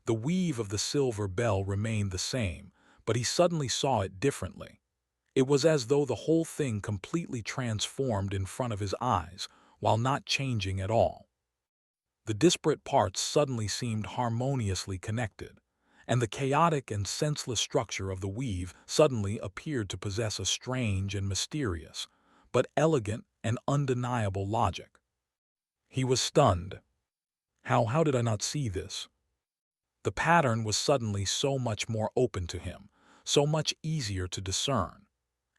The weave of the silver bell remained the same, but he suddenly saw it differently. It was as though the whole thing completely transformed in front of his eyes, while not changing at all. The disparate parts suddenly seemed harmoniously connected, and the chaotic and senseless structure of the weave suddenly appeared to possess a strange and mysterious, but elegant and undeniable logic. He was stunned. How did I not see this? The pattern was suddenly so much more open to him, so much easier to discern.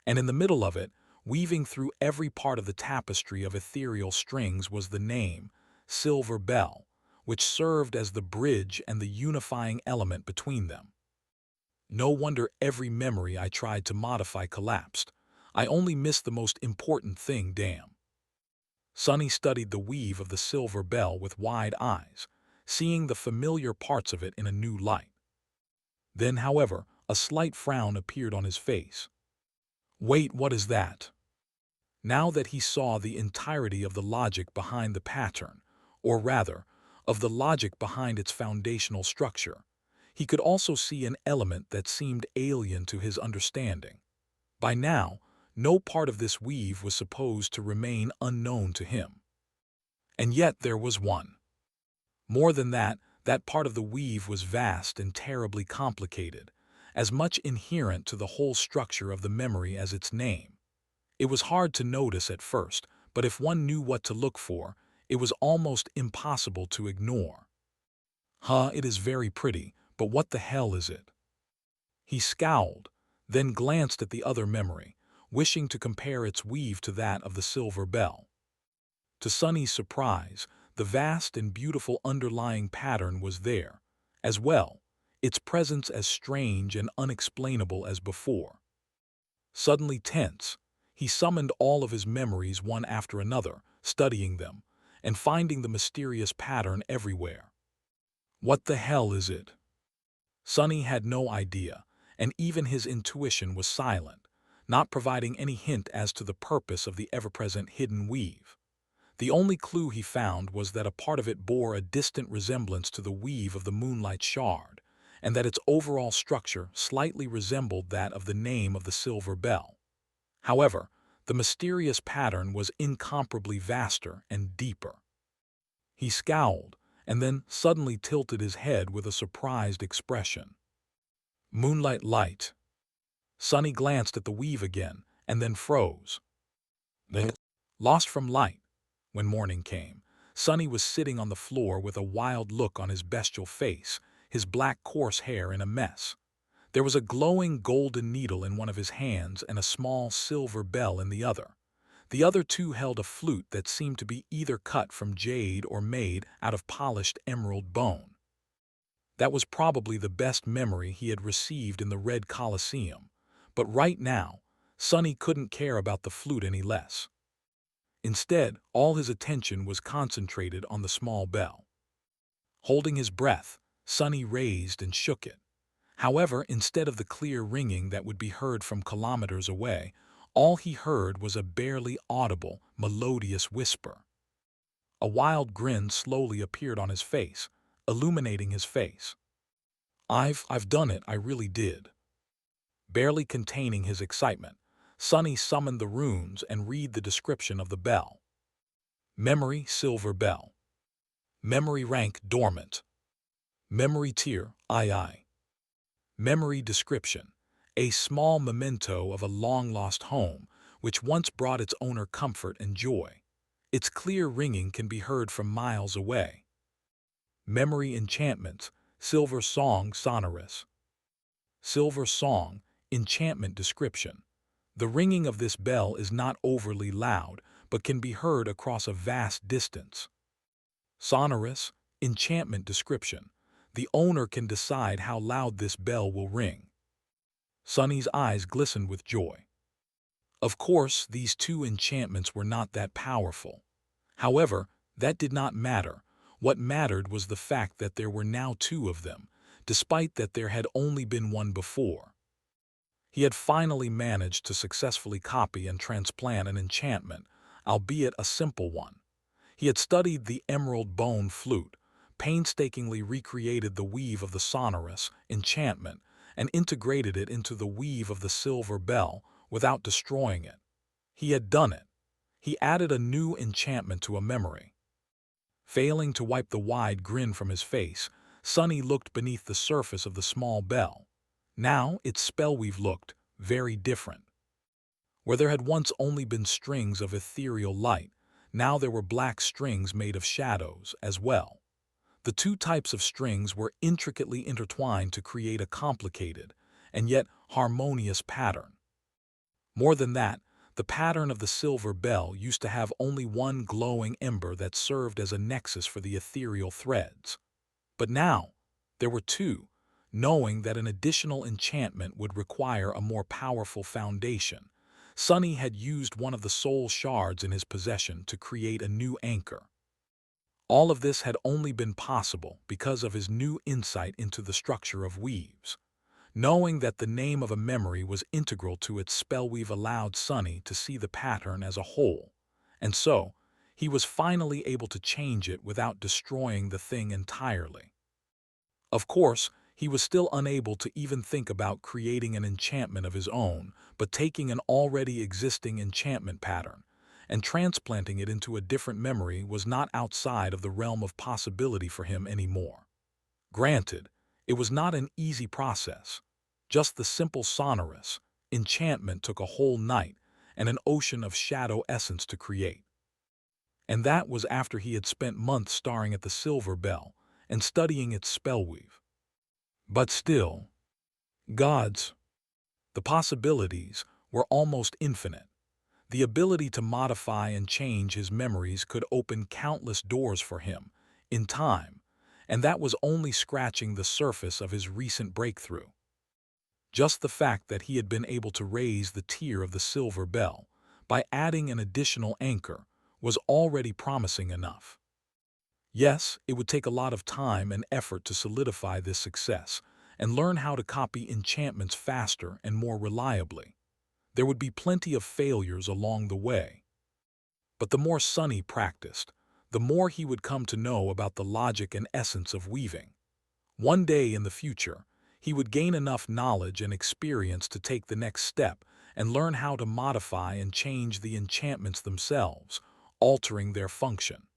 And in the middle of it, weaving through every part of the tapestry of ethereal strings was the name, Silver Bell, which served as the bridge and the unifying element between them. No wonder every memory I tried to modify collapsed. I only missed the most important thing, damn. Sonny studied the weave of the silver bell with wide eyes, seeing the familiar parts of it in a new light. Then, however, a slight frown appeared on his face. Wait, what is that? Now that he saw the entirety of the logic behind the pattern, or rather, of the logic behind its foundational structure, he could also see an element that seemed alien to his understanding. By now, no part of this weave was supposed to remain unknown to him. And yet there was one. More than that, that part of the weave was vast and terribly complicated, as much inherent to the whole structure of the memory as its name. It was hard to notice at first, but if one knew what to look for, it was almost impossible to ignore. It is very pretty, but what the hell is it? He scowled, then glanced at the other memory, wishing to compare its weave to that of the silver bell. To Sonny's surprise, the vast and beautiful underlying pattern was there, as well, its presence as strange and unexplainable as before. Suddenly tense, he summoned all of his memories one after another, studying them, and finding the mysterious pattern everywhere. What the hell is it? Sonny had no idea, and even his intuition was silent, not providing any hint as to the purpose of the ever-present hidden weave. The only clue he found was that a part of it bore a distant resemblance to the weave of the moonlight shard, and that its overall structure slightly resembled that of the name of the silver bell. However, the mysterious pattern was incomparably vaster and deeper. He scowled, and then suddenly tilted his head with a surprised expression. Moonlight light. Sonny glanced at the weave again, and then froze. Lost from light. When morning came, Sonny was sitting on the floor with a wild look on his bestial face, his black coarse hair in a mess. There was a glowing golden needle in one of his hands and a small silver bell in the other. The other two held a flute that seemed to be either cut from jade or made out of polished emerald bone. That was probably the best memory he had received in the Red Colosseum, but right now, Sonny couldn't care about the flute any less. Instead, all his attention was concentrated on the small bell. Holding his breath, Sonny raised and shook it. However, instead of the clear ringing that would be heard from kilometers away, all he heard was a barely audible, melodious whisper. A wild grin slowly appeared on his face, illuminating his face. I've done it, I really did. Barely containing his excitement, Sonny summoned the runes and read the description of the bell. Memory silver bell. Memory rank dormant. Memory tier II. Memory description. A small memento of a long-lost home, which once brought its owner comfort and joy. Its clear ringing can be heard from miles away. Memory enchantments. Silver song sonorous. Silver song, enchantment description. The ringing of this bell is not overly loud, but can be heard across a vast distance. Sonorous, enchantment description. The owner can decide how loud this bell will ring. Sonny's eyes glistened with joy. Of course, these two enchantments were not that powerful. However, that did not matter. What mattered was the fact that there were now two of them, despite that there had only been one before. He had finally managed to successfully copy and transplant an enchantment, albeit a simple one. He had studied the emerald bone flute, painstakingly recreated the weave of the sonorous enchantment, and integrated it into the weave of the silver bell without destroying it. He had done it. He added a new enchantment to a memory. Failing to wipe the wide grin from his face, Sonny looked beneath the surface of the small bell. Now its spellweave looked very different. Where there had once only been strings of ethereal light, now there were black strings made of shadows as well. The two types of strings were intricately intertwined to create a complicated and yet harmonious pattern. More than that, the pattern of the silver bell used to have only one glowing ember that served as a nexus for the ethereal threads. But now, there were two, knowing that an additional enchantment would require a more powerful foundation. Sonny had used one of the soul shards in his possession to create a new anchor. All of this had only been possible because of his new insight into the structure of weaves. Knowing that the name of a memory was integral to its spellweave allowed Sonny to see the pattern as a whole, and so he was finally able to change it without destroying the thing entirely. Of course, he was still unable to even think about creating an enchantment of his own, but taking an already existing enchantment pattern and transplanting it into a different memory was not outside of the realm of possibility for him anymore. Granted, it was not an easy process. Just the simple sonorous enchantment took a whole night and an ocean of shadow essence to create. And that was after he had spent months staring at the silver bell and studying its spellweave. But still, gods, the possibilities were almost infinite. The ability to modify and change his memories could open countless doors for him in time, and that was only scratching the surface of his recent breakthrough. Just the fact that he had been able to raise the tier of the silver bell by adding an additional anchor was already promising enough. Yes, it would take a lot of time and effort to solidify this success, and learn how to copy enchantments faster and more reliably. There would be plenty of failures along the way. But the more Sonny practiced, the more he would come to know about the logic and essence of weaving. One day in the future, he would gain enough knowledge and experience to take the next step and learn how to modify and change the enchantments themselves, altering their function.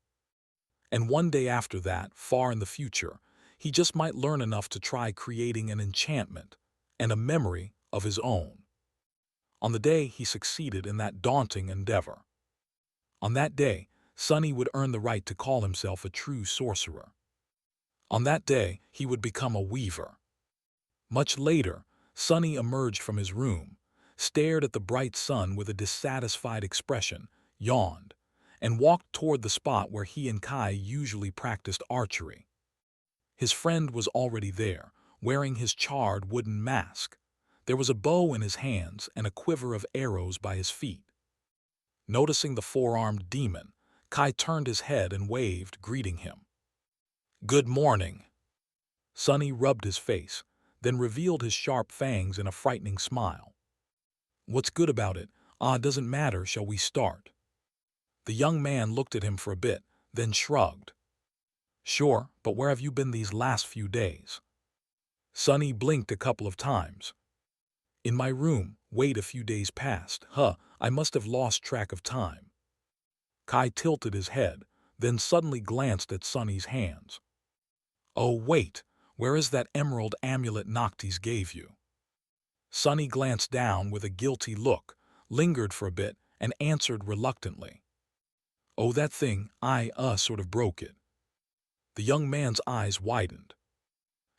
And one day after that, far in the future, he just might learn enough to try creating an enchantment and a memory of his own. On the day he succeeded in that daunting endeavor. On that day, Sonny would earn the right to call himself a true sorcerer. On that day, he would become a weaver. Much later, Sonny emerged from his room, stared at the bright sun with a dissatisfied expression, yawned, and walked toward the spot where he and Kai usually practiced archery. His friend was already there, wearing his charred wooden mask. There was a bow in his hands and a quiver of arrows by his feet. Noticing the four-armed demon, Kai turned his head and waved, greeting him. "Good morning." Sonny rubbed his face, then revealed his sharp fangs in a frightening smile. "What's good about it? Doesn't matter, shall we start?" The young man looked at him for a bit, then shrugged. "Sure, but where have you been these last few days?" Sonny blinked a couple of times. "In my room, wait a few days past. I must have lost track of time." Kai tilted his head, then suddenly glanced at Sonny's hands. "Oh, wait, where is that emerald amulet Noctis gave you?" Sonny glanced down with a guilty look, lingered for a bit, and answered reluctantly. "Oh, that thing, I sort of broke it." The young man's eyes widened.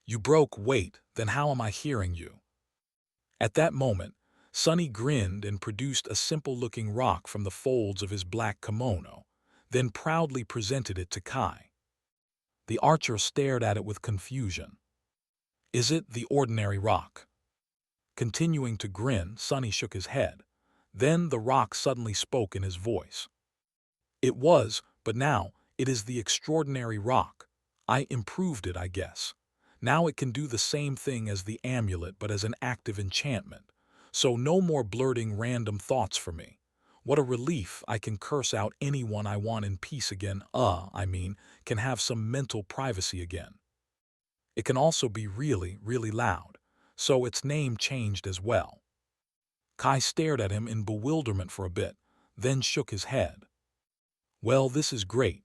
"You broke, wait, then how am I hearing you?" At that moment, Sonny grinned and produced a simple-looking rock from the folds of his black kimono, then proudly presented it to Kai. The archer stared at it with confusion. "Is it the ordinary rock?" Continuing to grin, Sonny shook his head. Then the rock suddenly spoke in his voice. "It was, but now it is the extraordinary rock. I improved it, I guess. Now it can do the same thing as the amulet but as an active enchantment. So no more blurting random thoughts for me. What a relief, I can curse out anyone I want in peace again. Can have some mental privacy again. It can also be really, really loud. So its name changed as well." Kai stared at him in bewilderment for a bit, then shook his head. "Well, this is great,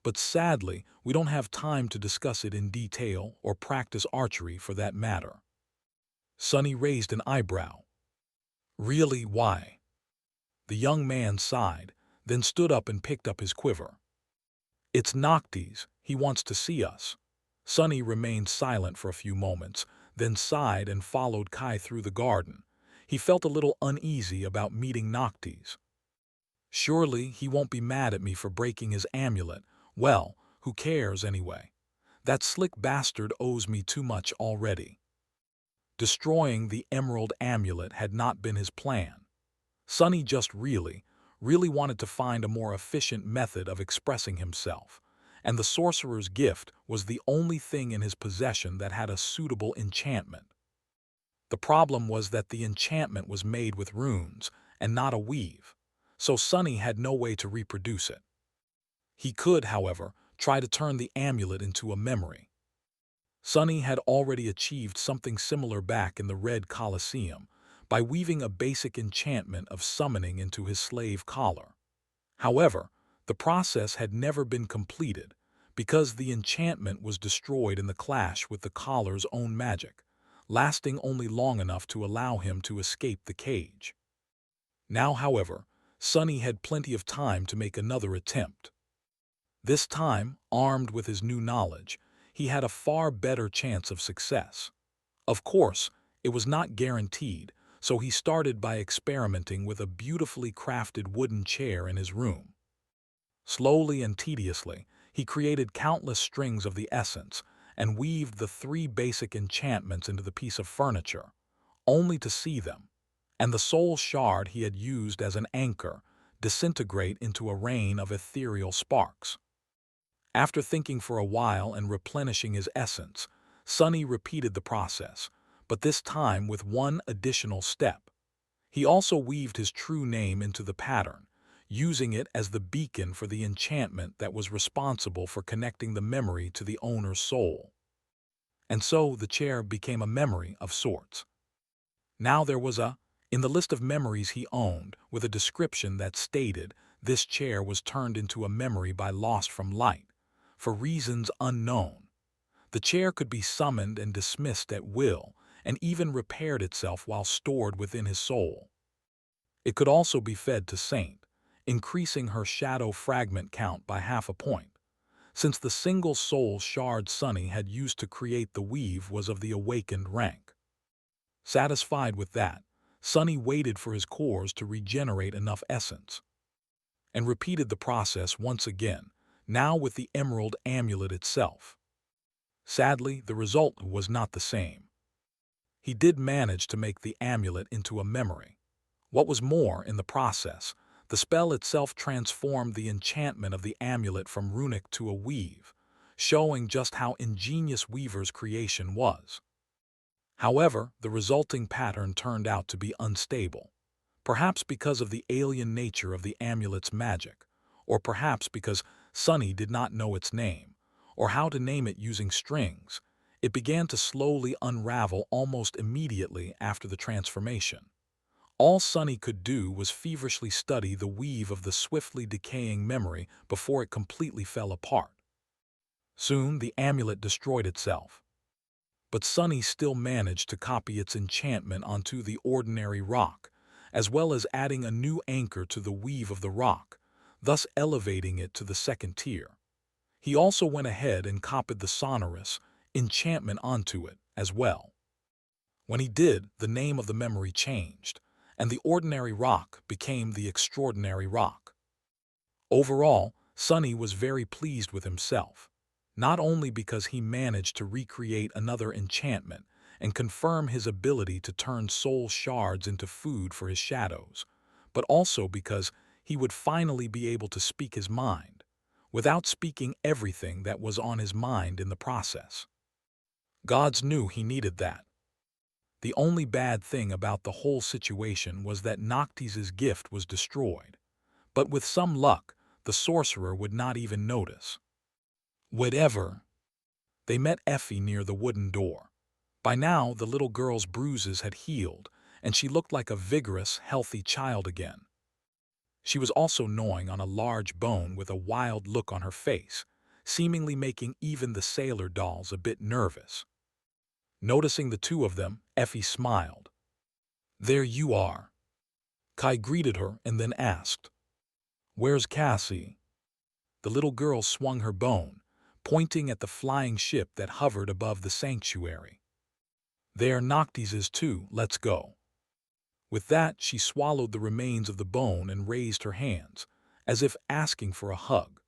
but sadly, we don't have time to discuss it in detail or practice archery for that matter." Sonny raised an eyebrow. "Really, why?" The young man sighed, then stood up and picked up his quiver. "It's Noctis, he wants to see us." Sonny remained silent for a few moments, then sighed and followed Kai through the garden. He felt a little uneasy about meeting Noctis. Surely he won't be mad at me for breaking his amulet. Well, who cares anyway? That slick bastard owes me too much already. Destroying the emerald amulet had not been his plan. Sonny just really wanted to find a more efficient method of expressing himself, and the sorcerer's gift was the only thing in his possession that had a suitable enchantment. The problem was that the enchantment was made with runes and not a weave, so Sonny had no way to reproduce it. He could, however, try to turn the amulet into a memory. Sonny had already achieved something similar back in the Red Colosseum by weaving a basic enchantment of summoning into his slave collar. However, the process had never been completed because the enchantment was destroyed in the clash with the collar's own magic, lasting only long enough to allow him to escape the cage. Now, however, Sonny had plenty of time to make another attempt. This time, armed with his new knowledge, he had a far better chance of success. Of course, it was not guaranteed, so he started by experimenting with a beautifully crafted wooden chair in his room. Slowly and tediously, he created countless strings of the essence and weaved the 3 basic enchantments into the piece of furniture, only to see them, and the soul shard he had used as an anchor, disintegrate into a rain of ethereal sparks. After thinking for a while and replenishing his essence, Sunny repeated the process, but this time with one additional step. He also weaved his true name into the pattern, using it as the beacon for the enchantment that was responsible for connecting the memory to the owner's soul. And so the chair became a memory of sorts. Now there was in the list of memories he owned, with a description that stated this chair was turned into a memory by lost from light, for reasons unknown. The chair could be summoned and dismissed at will, and even repaired itself while stored within his soul. It could also be fed to Saint, increasing her shadow fragment count by half a point, since the single soul shard Sunny had used to create the weave was of the awakened rank. Satisfied with that, Sunny waited for his cores to regenerate enough essence, and repeated the process once again, now with the emerald amulet itself. Sadly, the result was not the same. He did manage to make the amulet into a memory. What was more, in the process, the spell itself transformed the enchantment of the amulet from runic to a weave, showing just how ingenious Weaver's creation was. However, the resulting pattern turned out to be unstable, perhaps because of the alien nature of the amulet's magic, or perhaps because Sunny did not know its name, or how to name it using strings. It began to slowly unravel almost immediately after the transformation. All Sunny could do was feverishly study the weave of the swiftly decaying memory before it completely fell apart. Soon the amulet destroyed itself, but Sunny still managed to copy its enchantment onto the ordinary rock, as well as adding a new anchor to the weave of the rock, thus elevating it to the second tier. He also went ahead and copied the sonorous enchantment onto it as well. When he did, the name of the memory changed, and the ordinary rock became the extraordinary rock. Overall, Sunny was very pleased with himself, not only because he managed to recreate another enchantment and confirm his ability to turn soul shards into food for his shadows, but also because he would finally be able to speak his mind, without speaking everything that was on his mind in the process. Gods knew he needed that. The only bad thing about the whole situation was that Noctis's gift was destroyed, but with some luck, the sorcerer would not even notice. Whatever. They met Effie near the wooden door. By now, the little girl's bruises had healed, and she looked like a vigorous, healthy child again. She was also gnawing on a large bone with a wild look on her face, seemingly making even the sailor dolls a bit nervous. Noticing the two of them, Effie smiled. "There you are." Kai greeted her and then asked, "Where's Cassie?" The little girl swung her bone, pointing at the flying ship that hovered above the sanctuary. "There Noctis is too, let's go." With that, she swallowed the remains of the bone and raised her hands, as if asking for a hug.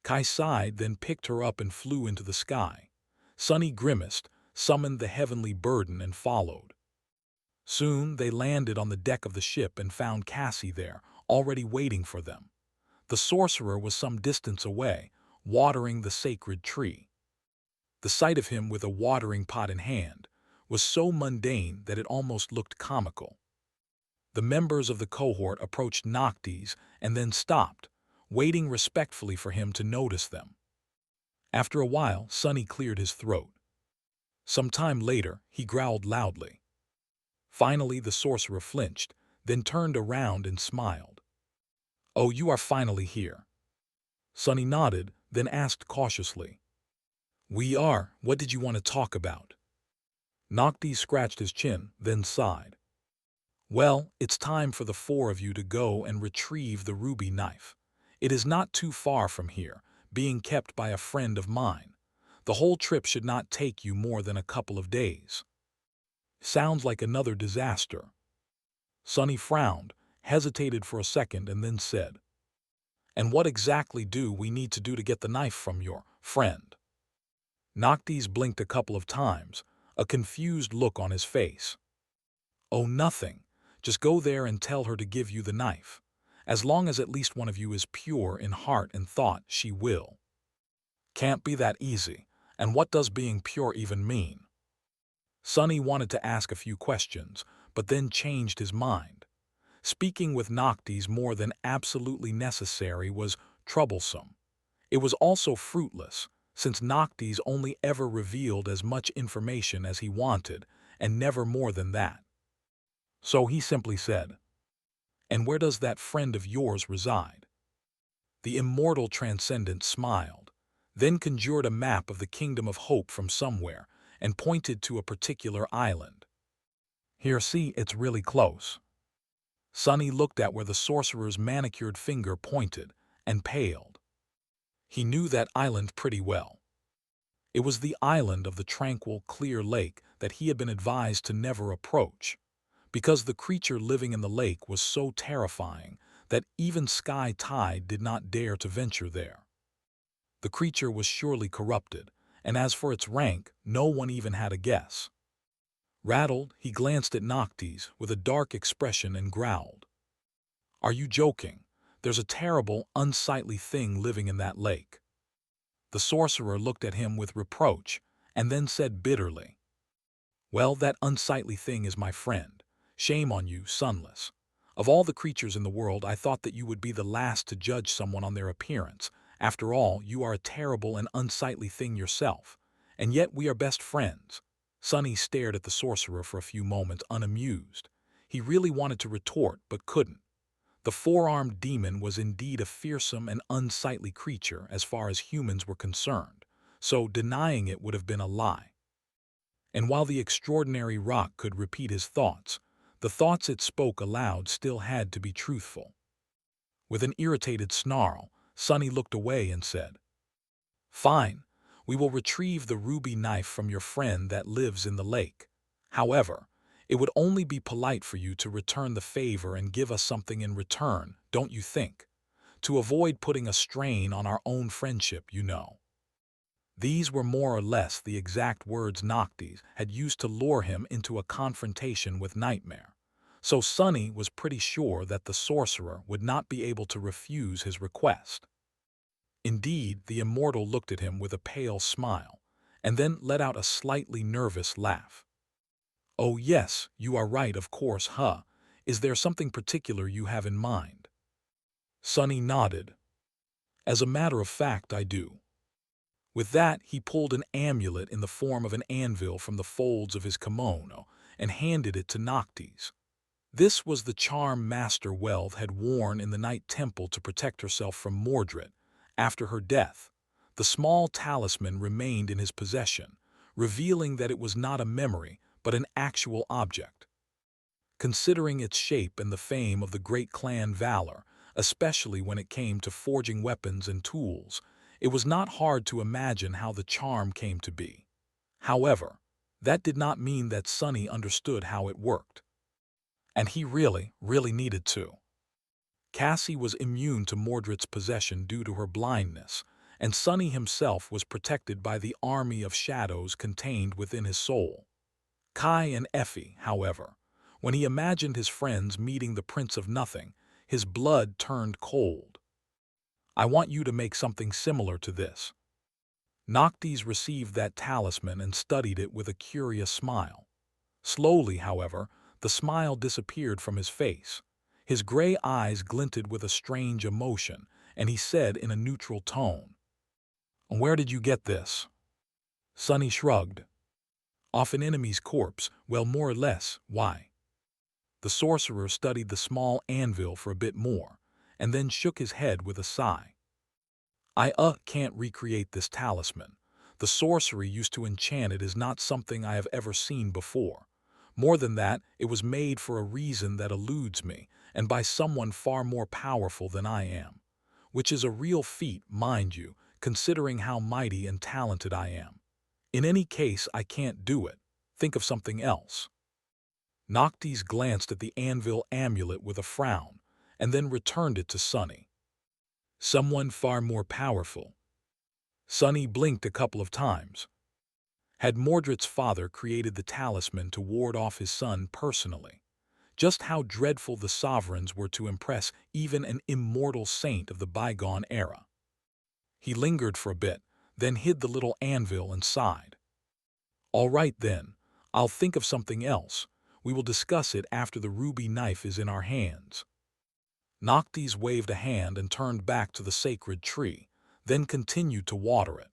Kai sighed, then picked her up and flew into the sky. Sunny grimaced, summoned the heavenly burden and followed. Soon they landed on the deck of the ship and found Cassie there, already waiting for them. The sorcerer was some distance away, watering the sacred tree. The sight of him with a watering pot in hand was so mundane that it almost looked comical. The members of the cohort approached Noctis and then stopped, waiting respectfully for him to notice them. After a while, Sunny cleared his throat. Some time later, he growled loudly. Finally, the sorcerer flinched, then turned around and smiled. "Oh, you are finally here." Sunny nodded, then asked cautiously, "We are. What did you want to talk about?" Noctis scratched his chin, then sighed. "Well, it's time for the four of you to go and retrieve the ruby knife. It is not too far from here, being kept by a friend of mine. The whole trip should not take you more than a couple of days." Sounds like another disaster. Sunny frowned, hesitated for a second, and then said, "And what exactly do we need to do to get the knife from your friend?" Noctis blinked a couple of times, a confused look on his face. "Oh, nothing. Just go there and tell her to give you the knife. As long as at least one of you is pure in heart and thought, she will." "Can't be that easy. And what does being pure even mean? Sonny wanted to ask a few questions, but then changed his mind. Speaking with Noctis more than absolutely necessary was troublesome. It was also fruitless, since Noctis only ever revealed as much information as he wanted, and never more than that. So he simply said, "And where does that friend of yours reside?" The immortal transcendent smiled, then conjured a map of the kingdom of hope from somewhere, and pointed to a particular island. "Here, see, it's really close." Sonny looked at where the sorcerer's manicured finger pointed, and paled. He knew that island pretty well. It was the island of the tranquil, clear lake that he had been advised to never approach, because the creature living in the lake was so terrifying that even Sky Tide did not dare to venture there. The creature was surely corrupted, and as for its rank, no one even had a guess. Rattled, he glanced at Noctis with a dark expression and growled, "Are you joking? There's a terrible, unsightly thing living in that lake." The sorcerer looked at him with reproach, and then said bitterly, "Well, that unsightly thing is my friend. Shame on you, Sunless. Of all the creatures in the world, I thought that you would be the last to judge someone on their appearance. After all, you are a terrible and unsightly thing yourself. And yet we are best friends." Sonny stared at the sorcerer for a few moments, unamused. He really wanted to retort, but couldn't. The four-armed demon was indeed a fearsome and unsightly creature as far as humans were concerned, so denying it would have been a lie. And while the extraordinary rock could repeat his thoughts, the thoughts it spoke aloud still had to be truthful. With an irritated snarl, Sonny looked away and said, "Fine, we will retrieve the ruby knife from your friend that lives in the lake. However, it would only be polite for you to return the favor and give us something in return, don't you think? To avoid putting a strain on our own friendship, you know." These were more or less the exact words Noctis had used to lure him into a confrontation with Nightmare, so Sonny was pretty sure that the sorcerer would not be able to refuse his request. Indeed, the immortal looked at him with a pale smile, and then let out a slightly nervous laugh. "Oh yes, you are right, of course, huh? Is there something particular you have in mind?" Sonny nodded. "As a matter of fact, I do." With that, he pulled an amulet in the form of an anvil from the folds of his kimono and handed it to Noctis. This was the charm Master Wealth had worn in the Night Temple to protect herself from Mordred. After her death, the small talisman remained in his possession, revealing that it was not a memory, but an actual object. Considering its shape and the fame of the great clan Valor, especially when it came to forging weapons and tools, it was not hard to imagine how the charm came to be. However, that did not mean that Sonny understood how it worked. And he really needed to. Cassie was immune to Mordred's possession due to her blindness, and Sonny himself was protected by the army of shadows contained within his soul. Kai and Effie, however, when he imagined his friends meeting the Prince of Nothing, his blood turned cold. "I want you to make something similar to this." Noctis received that talisman and studied it with a curious smile. Slowly, however, the smile disappeared from his face. His gray eyes glinted with a strange emotion, and he said in a neutral tone, "Where did you get this?" Sonny shrugged. "Off an enemy's corpse, well, more or less, why?" The sorcerer studied the small anvil for a bit more, and then shook his head with a sigh. "I can't recreate this talisman. The sorcery used to enchant it is not something I have ever seen before. More than that, it was made for a reason that eludes me, and by someone far more powerful than I am. Which is a real feat, mind you, considering how mighty and talented I am. In any case, I can't do it. Think of something else." Noctis glanced at the anvil amulet with a frown, and then returned it to Sonny. "Someone far more powerful." Sonny blinked a couple of times. Had Mordred's father created the talisman to ward off his son personally? Just how dreadful the sovereigns were to impress even an immortal saint of the bygone era. He lingered for a bit, then hid the little anvil and sighed. "All right then, I'll think of something else. We will discuss it after the ruby knife is in our hands." Noctis waved a hand and turned back to the sacred tree, then continued to water it.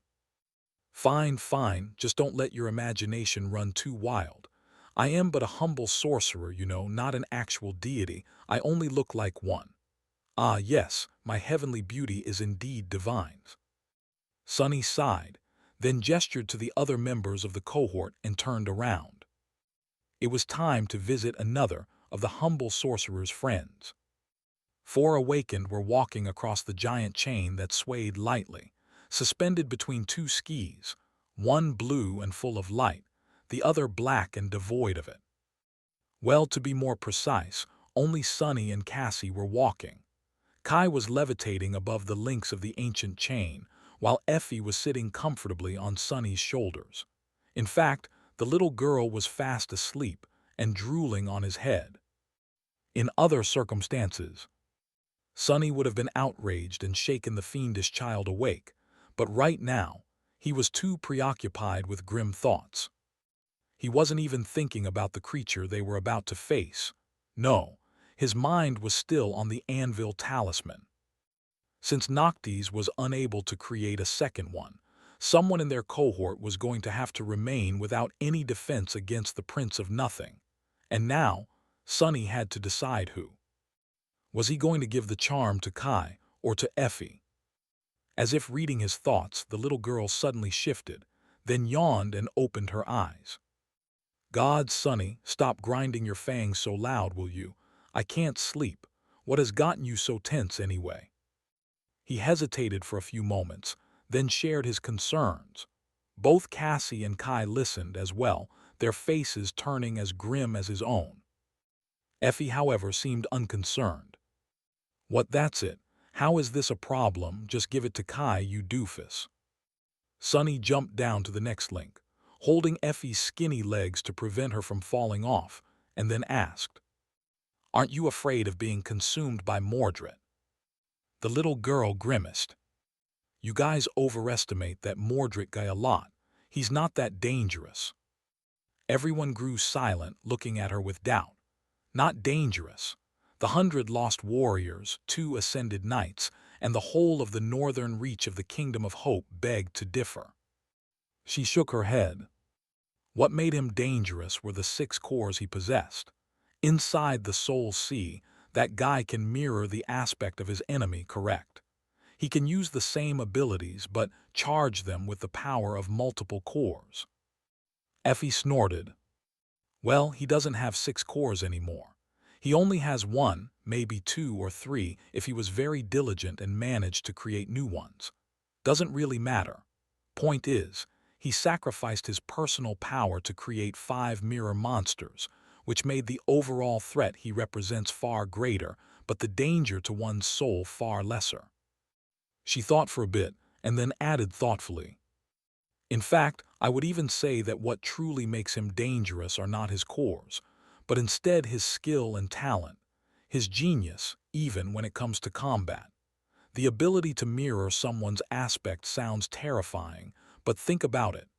"Fine, fine, just don't let your imagination run too wild. I am but a humble sorcerer, not an actual deity. I only look like one. Ah, yes, my heavenly beauty is indeed divine." Sunny sighed, then gestured to the other members of the cohort and turned around. It was time to visit another of the humble sorcerer's friends. 4 awakened were walking across the giant chain that swayed lightly, suspended between 2 skis, one blue and full of light, the other black and devoid of it. Well, to be more precise, only Sunny and Cassie were walking. Kai was levitating above the links of the ancient chain, while Effie was sitting comfortably on Sunny's shoulders. In fact, the little girl was fast asleep and drooling on his head. In other circumstances, Sunny would have been outraged and shaken the fiendish child awake, but right now, he was too preoccupied with grim thoughts. He wasn't even thinking about the creature they were about to face. No, his mind was still on the anvil talisman. Since Noctis was unable to create a second one, someone in their cohort was going to have to remain without any defense against the Prince of Nothing. And now, Sunny had to decide who. Was he going to give the charm to Kai or to Effie? As if reading his thoughts, the little girl suddenly shifted, then yawned and opened her eyes. "God, Sunny, stop grinding your fangs so loud, will you? I can't sleep. What has gotten you so tense anyway?" He hesitated for a few moments, then shared his concerns. Both Cassie and Kai listened as well, their faces turning as grim as his own. Effie, however, seemed unconcerned. "What, that's it? How is this a problem? Just give it to Kai, you doofus." Sunny jumped down to the next link, holding Effie's skinny legs to prevent her from falling off, and then asked, "Aren't you afraid of being consumed by Mordred?" The little girl grimaced. "You guys overestimate that Mordred guy a lot. He's not that dangerous." Everyone grew silent, looking at her with doubt. Not dangerous. The 100 lost warriors, 2 ascended knights, and the whole of the northern reach of the Kingdom of Hope begged to differ. She shook her head. What made him dangerous were the 6 cores he possessed. Inside the Soul Sea, that guy can mirror the aspect of his enemy, correct? He can use the same abilities but charge them with the power of multiple cores. Effie snorted. Well, he doesn't have 6 cores anymore. He only has 1, maybe 2 or 3 if he was very diligent and managed to create new ones. Doesn't really matter. Point is, he sacrificed his personal power to create 5 mirror monsters, which made the overall threat he represents far greater, but the danger to one's soul far lesser. She thought for a bit, and then added thoughtfully, "In fact, I would even say that what truly makes him dangerous are not his cores, but instead his skill and talent, his genius, even when it comes to combat. The ability to mirror someone's aspect sounds terrifying, but think about it.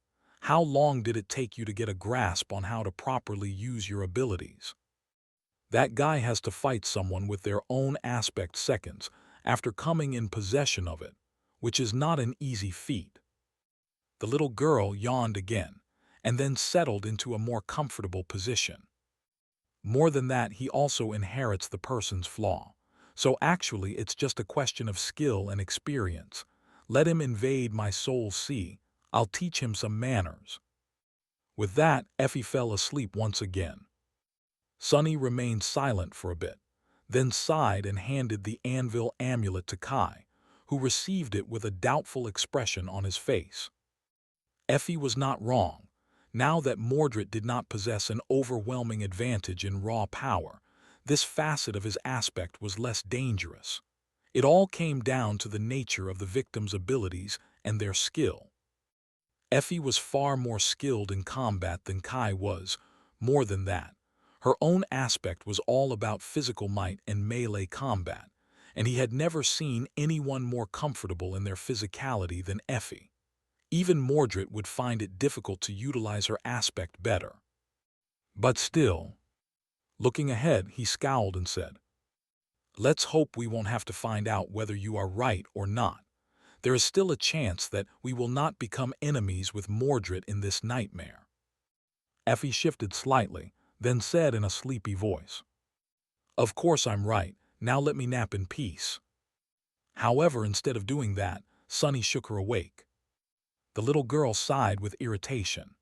How long did it take you to get a grasp on how to properly use your abilities? That guy has to fight someone with their own aspect seconds after coming in possession of it, which is not an easy feat." The little girl yawned again, and then settled into a more comfortable position. More than that, he also inherits the person's flaw. So actually, it's just a question of skill and experience. Let him invade my soul sea. I'll teach him some manners. With that, Effie fell asleep once again. Sunny remained silent for a bit, then sighed and handed the anvil amulet to Kai, who received it with a doubtful expression on his face. Effie was not wrong. Now that Mordred did not possess an overwhelming advantage in raw power, this facet of his aspect was less dangerous. It all came down to the nature of the victim's abilities and their skill. Effie was far more skilled in combat than Kai was. More than that, her own aspect was all about physical might and melee combat, and he had never seen anyone more comfortable in their physicality than Effie. Even Mordred would find it difficult to utilize her aspect better. But still, looking ahead, he scowled and said, "Let's hope we won't have to find out whether you are right or not. There is still a chance that we will not become enemies with Mordred in this nightmare." Effie shifted slightly, then said in a sleepy voice, "Of course I'm right. Now let me nap in peace." However, instead of doing that, Sunny shook her awake. The little girl sighed with irritation.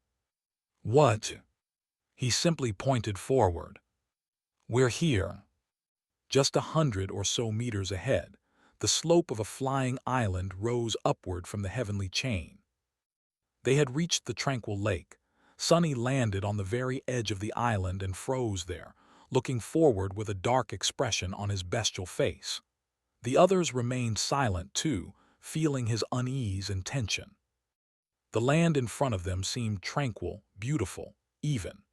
"What?" He simply pointed forward. "We're here." Just 100 or so meters ahead, the slope of a flying island rose upward from the heavenly chain. They had reached the tranquil lake. Sunny landed on the very edge of the island and froze there, looking forward with a dark expression on his bestial face. The others remained silent too, feeling his unease and tension. The land in front of them seemed tranquil, beautiful, even.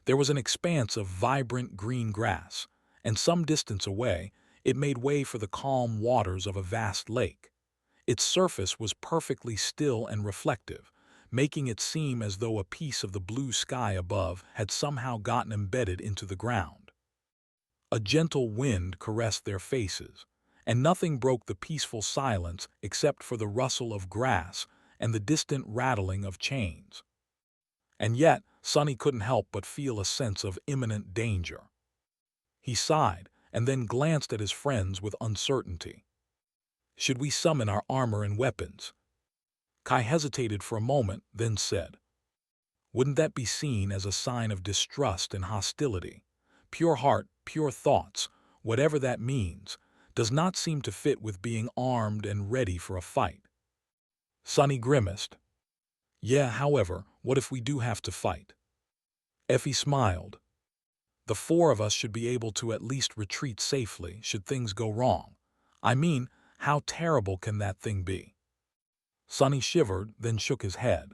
There was an expanse of vibrant green grass, and some distance away, it made way for the calm waters of a vast lake. Its surface was perfectly still and reflective, making it seem as though a piece of the blue sky above had somehow gotten embedded into the ground. A gentle wind caressed their faces, and nothing broke the peaceful silence except for the rustle of grass and the distant rattling of chains. And yet, Sunny couldn't help but feel a sense of imminent danger. He sighed and then glanced at his friends with uncertainty. "Should we summon our armor and weapons?" Kai hesitated for a moment, then said, "Wouldn't that be seen as a sign of distrust and hostility? Pure heart, pure thoughts, whatever that means, does not seem to fit with being armed and ready for a fight." Sunny grimaced. "Yeah, however, what if we do have to fight?" Effie smiled. "The four of us should be able to at least retreat safely should things go wrong. I mean, how terrible can that thing be?" Sunny shivered, then shook his head.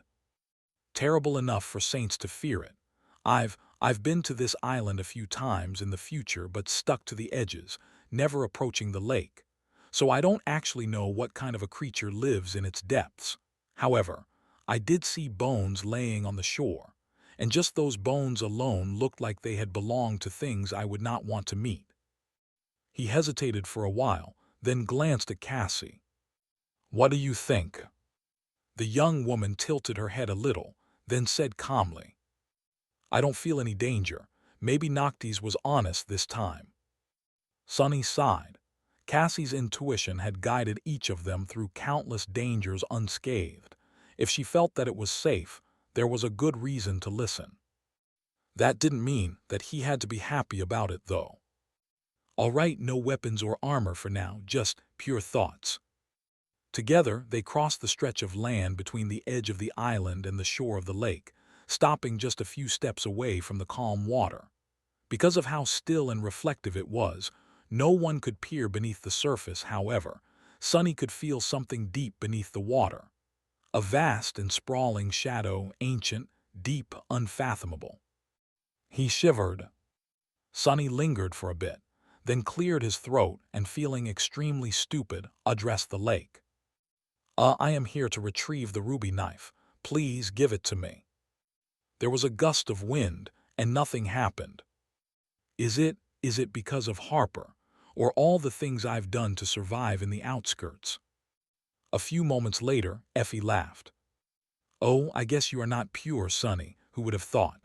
"Terrible enough for saints to fear it. I've been to this island a few times in the future but stuck to the edges, never approaching the lake. So I don't actually know what kind of a creature lives in its depths. However, I did see bones laying on the shore, and just those bones alone looked like they had belonged to things I would not want to meet." He hesitated for a while, then glanced at Cassie. "What do you think?" The young woman tilted her head a little, then said calmly, "I don't feel any danger. Maybe Noctis was honest this time." Sunny sighed. Cassie's intuition had guided each of them through countless dangers unscathed. If she felt that it was safe, there was a good reason to listen. That didn't mean that he had to be happy about it, though. "All right, no weapons or armor for now, just pure thoughts." Together, they crossed the stretch of land between the edge of the island and the shore of the lake, stopping just a few steps away from the calm water. Because of how still and reflective it was, no one could peer beneath the surface. However, Sunny could feel something deep beneath the water. A vast and sprawling shadow, ancient, deep, unfathomable. He shivered. Sunny lingered for a bit, then cleared his throat and, feeling extremely stupid, addressed the lake. I am here to retrieve the ruby knife. Please give it to me." There was a gust of wind, and nothing happened. Is it because of Harper, or all the things I've done to survive in the outskirts?" A few moments later, Effie laughed. "Oh, I guess you are not pure, Sunny, who would have thought?"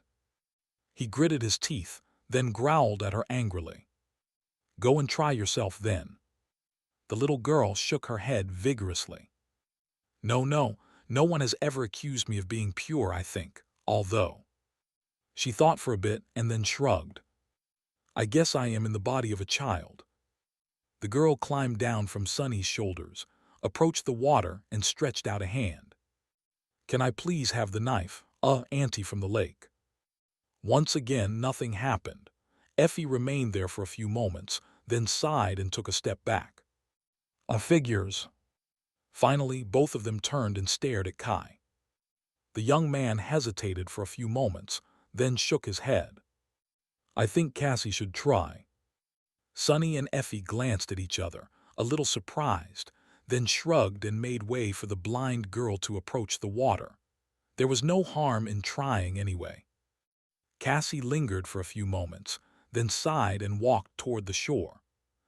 He gritted his teeth, then growled at her angrily. "Go and try yourself then." The little girl shook her head vigorously. No one has ever accused me of being pure, I think, although." She thought for a bit and then shrugged. "I guess I am in the body of a child." The girl climbed down from Sunny's shoulders, approached the water, and stretched out a hand. "Can I please have the knife, auntie from the lake?" Once again, nothing happened. Effie remained there for a few moments, then sighed and took a step back. Figures." Finally, both of them turned and stared at Kai. The young man hesitated for a few moments, then shook his head. "I think Cassie should try." Sunny and Effie glanced at each other, a little surprised. then shrugged and made way for the blind girl to approach the water. There was no harm in trying anyway. Cassie lingered for a few moments, then sighed and walked toward the shore.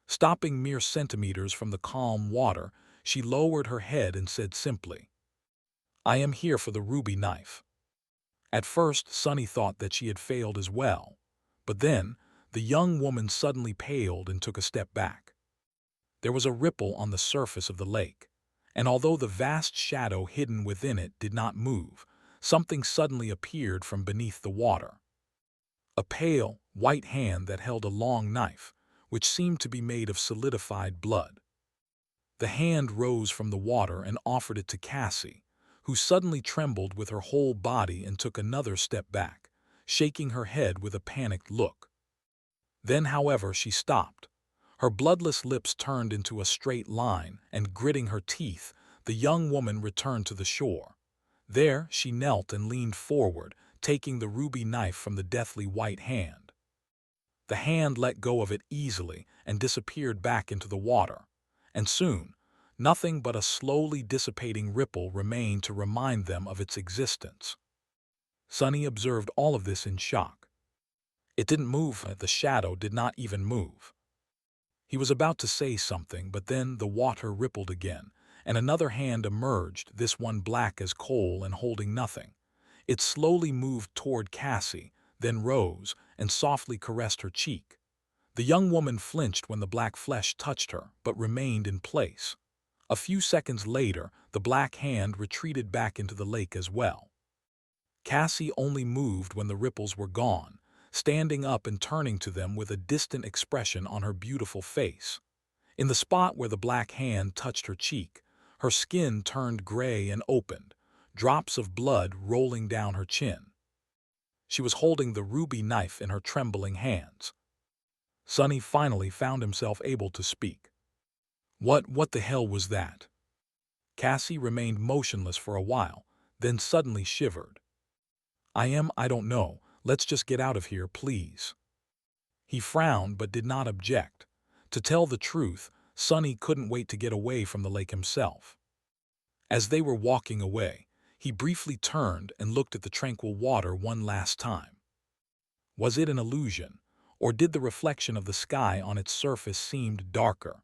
Stopping mere centimeters from the calm water, she lowered her head and said simply, "I am here for the ruby knife." At first, Sunny thought that she had failed as well, but then the young woman suddenly paled and took a step back. There was a ripple on the surface of the lake, and although the vast shadow hidden within it did not move, something suddenly appeared from beneath the water. A pale, white hand that held a long knife, which seemed to be made of solidified blood. The hand rose from the water and offered it to Cassie, who suddenly trembled with her whole body and took another step back, shaking her head with a panicked look. Then, however, she stopped. Her bloodless lips turned into a straight line, and gritting her teeth, the young woman returned to the shore. There, she knelt and leaned forward, taking the ruby knife from the deathly white hand. The hand let go of it easily and disappeared back into the water, and soon, nothing but a slowly dissipating ripple remained to remind them of its existence. Sunny observed all of this in shock. It didn't move, the shadow did not even move. He was about to say something, but then the water rippled again, and another hand emerged, this one black as coal and holding nothing. It slowly moved toward Cassie, then rose and softly caressed her cheek. The young woman flinched when the black flesh touched her, but remained in place. A few seconds later, the black hand retreated back into the lake as well. Cassie only moved when the ripples were gone, standing up and turning to them with a distant expression on her beautiful face. In the spot where the black hand touched her cheek, her skin turned gray and opened, drops of blood rolling down her chin. She was holding the ruby knife in her trembling hands. Sunny finally found himself able to speak. What the hell was that?" Cassie remained motionless for a while, then suddenly shivered. I don't know, let's just get out of here, please." He frowned but did not object. To tell the truth, Sunny couldn't wait to get away from the lake himself. As they were walking away, he briefly turned and looked at the tranquil water one last time. Was it an illusion, or did the reflection of the sky on its surface seem darker?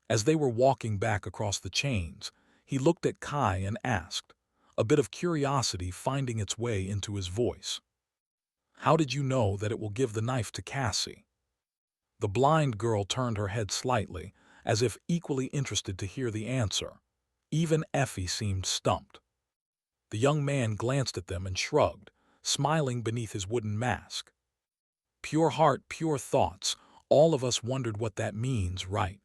As they were walking back across the chains, he looked at Kai and asked, a bit of curiosity finding its way into his voice, "How did you know that it will give the knife to Cassie?" The blind girl turned her head slightly, as if equally interested to hear the answer. Even Effie seemed stumped. The young man glanced at them and shrugged, smiling beneath his wooden mask. "Pure heart, pure thoughts, all of us wondered what that means, right?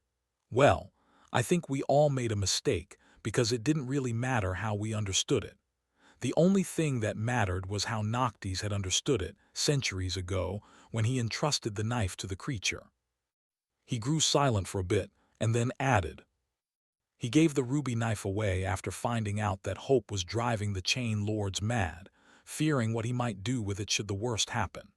Well, I think we all made a mistake because it didn't really matter how we understood it. The only thing that mattered was how Noctis had understood it centuries ago when he entrusted the knife to the creature." He grew silent for a bit and then added, "He gave the ruby knife away after finding out that Hope was driving the chain lords mad, fearing what he might do with it should the worst happen.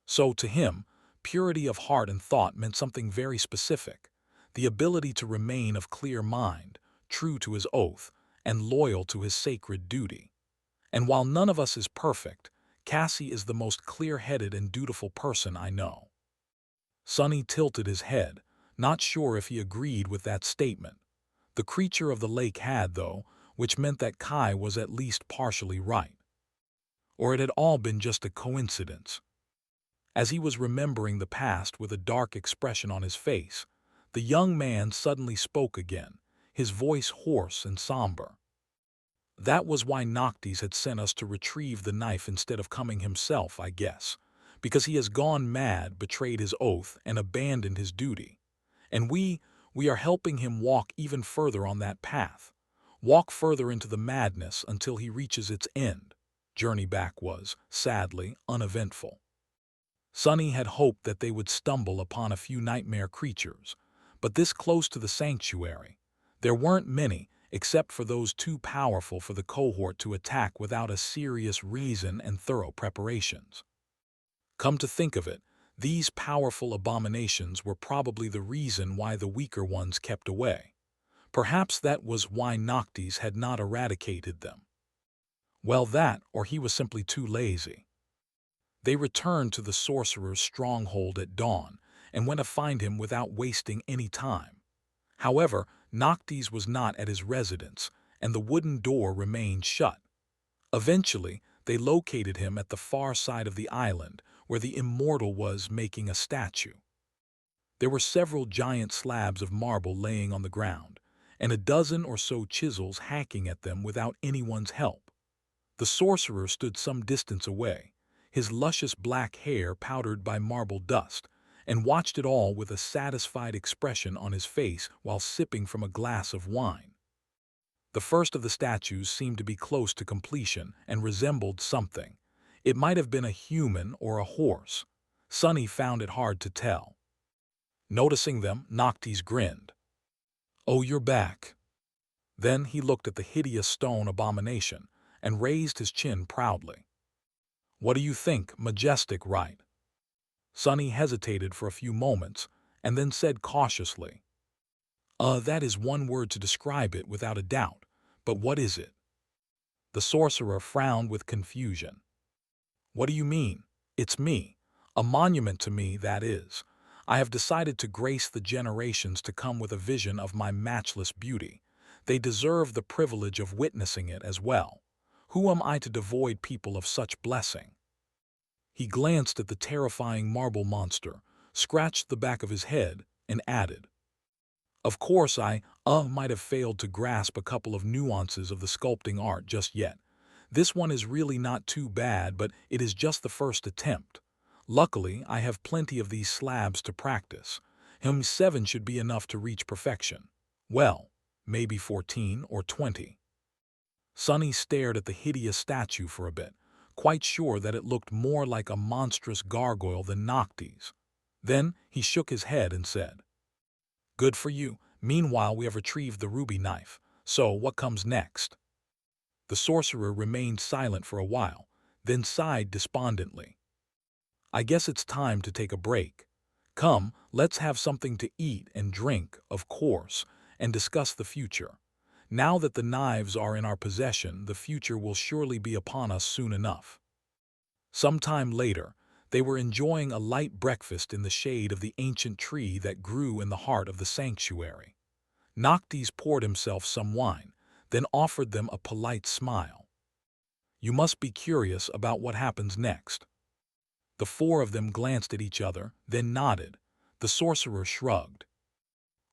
So to him, purity of heart and thought meant something very specific, the ability to remain of clear mind, true to his oath, and loyal to his sacred duty. And while none of us is perfect, Cassie is the most clear-headed and dutiful person I know." Sunny tilted his head, not sure if he agreed with that statement. The creature of the lake had, though, which meant that Kai was at least partially right. Or it had all been just a coincidence. As he was remembering the past with a dark expression on his face, the young man suddenly spoke again, his voice hoarse and somber. "That was why Noctis had sent us to retrieve the knife instead of coming himself, I guess, because he has gone mad, betrayed his oath, and abandoned his duty. And we are helping him walk even further on that path, walk further into the madness until he reaches its end." Journey back was, sadly, uneventful. Sunny had hoped that they would stumble upon a few nightmare creatures, but this close to the sanctuary, there weren't many, except for those too powerful for the cohort to attack without a serious reason and thorough preparations. Come to think of it, these powerful abominations were probably the reason why the weaker ones kept away. Perhaps that was why Noctis had not eradicated them. Well, that, or he was simply too lazy. They returned to the sorcerer's stronghold at dawn and went to find him without wasting any time. However, Noctis was not at his residence, and the wooden door remained shut. Eventually, they located him at the far side of the island, where the immortal was making a statue. There were several giant slabs of marble laying on the ground, and a dozen or so chisels hacking at them without anyone's help. The sorcerer stood some distance away, his luscious black hair powdered by marble dust, and watched it all with a satisfied expression on his face while sipping from a glass of wine. The first of the statues seemed to be close to completion and resembled something. It might have been a human or a horse. Sonny found it hard to tell. Noticing them, Noctis grinned. "Oh, you're back." Then he looked at the hideous stone abomination and raised his chin proudly. "What do you think, majestic, right?" Sonny hesitated for a few moments and then said cautiously, That is one word to describe it without a doubt, but what is it?" The sorcerer frowned with confusion. "What do you mean? It's me. A monument to me, that is. I have decided to grace the generations to come with a vision of my matchless beauty. They deserve the privilege of witnessing it as well. Who am I to devoid people of such blessing?" He glanced at the terrifying marble monster, scratched the back of his head, and added, "Of course I might have failed to grasp a couple of nuances of the sculpting art just yet. This one is really not too bad, but it is just the first attempt. Luckily, I have plenty of these slabs to practice. 7 should be enough to reach perfection. Well, maybe 14 or 20. Sonny stared at the hideous statue for a bit, quite sure that it looked more like a monstrous gargoyle than Noctis. Then he shook his head and said, "Good for you. Meanwhile, we have retrieved the ruby knife. So, what comes next?" The sorcerer remained silent for a while, then sighed despondently. "I guess it's time to take a break. Come, let's have something to eat and drink, of course, and discuss the future. Now that the knives are in our possession, the future will surely be upon us soon enough." Some time later, they were enjoying a light breakfast in the shade of the ancient tree that grew in the heart of the sanctuary. Noctis poured himself some wine, then offered them a polite smile. "You must be curious about what happens next." The four of them glanced at each other, then nodded. The sorcerer shrugged.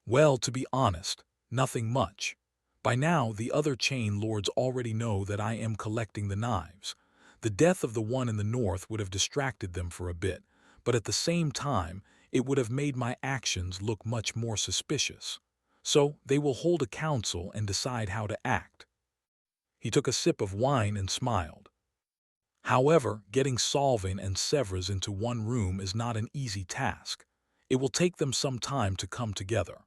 "Well, to be honest, nothing much. By now, the other chain lords already know that I am collecting the knives. The death of the one in the north would have distracted them for a bit, but at the same time, it would have made my actions look much more suspicious. So they will hold a council and decide how to act." He took a sip of wine and smiled. "However, getting Solvin and Severus into one room is not an easy task. It will take them some time to come together.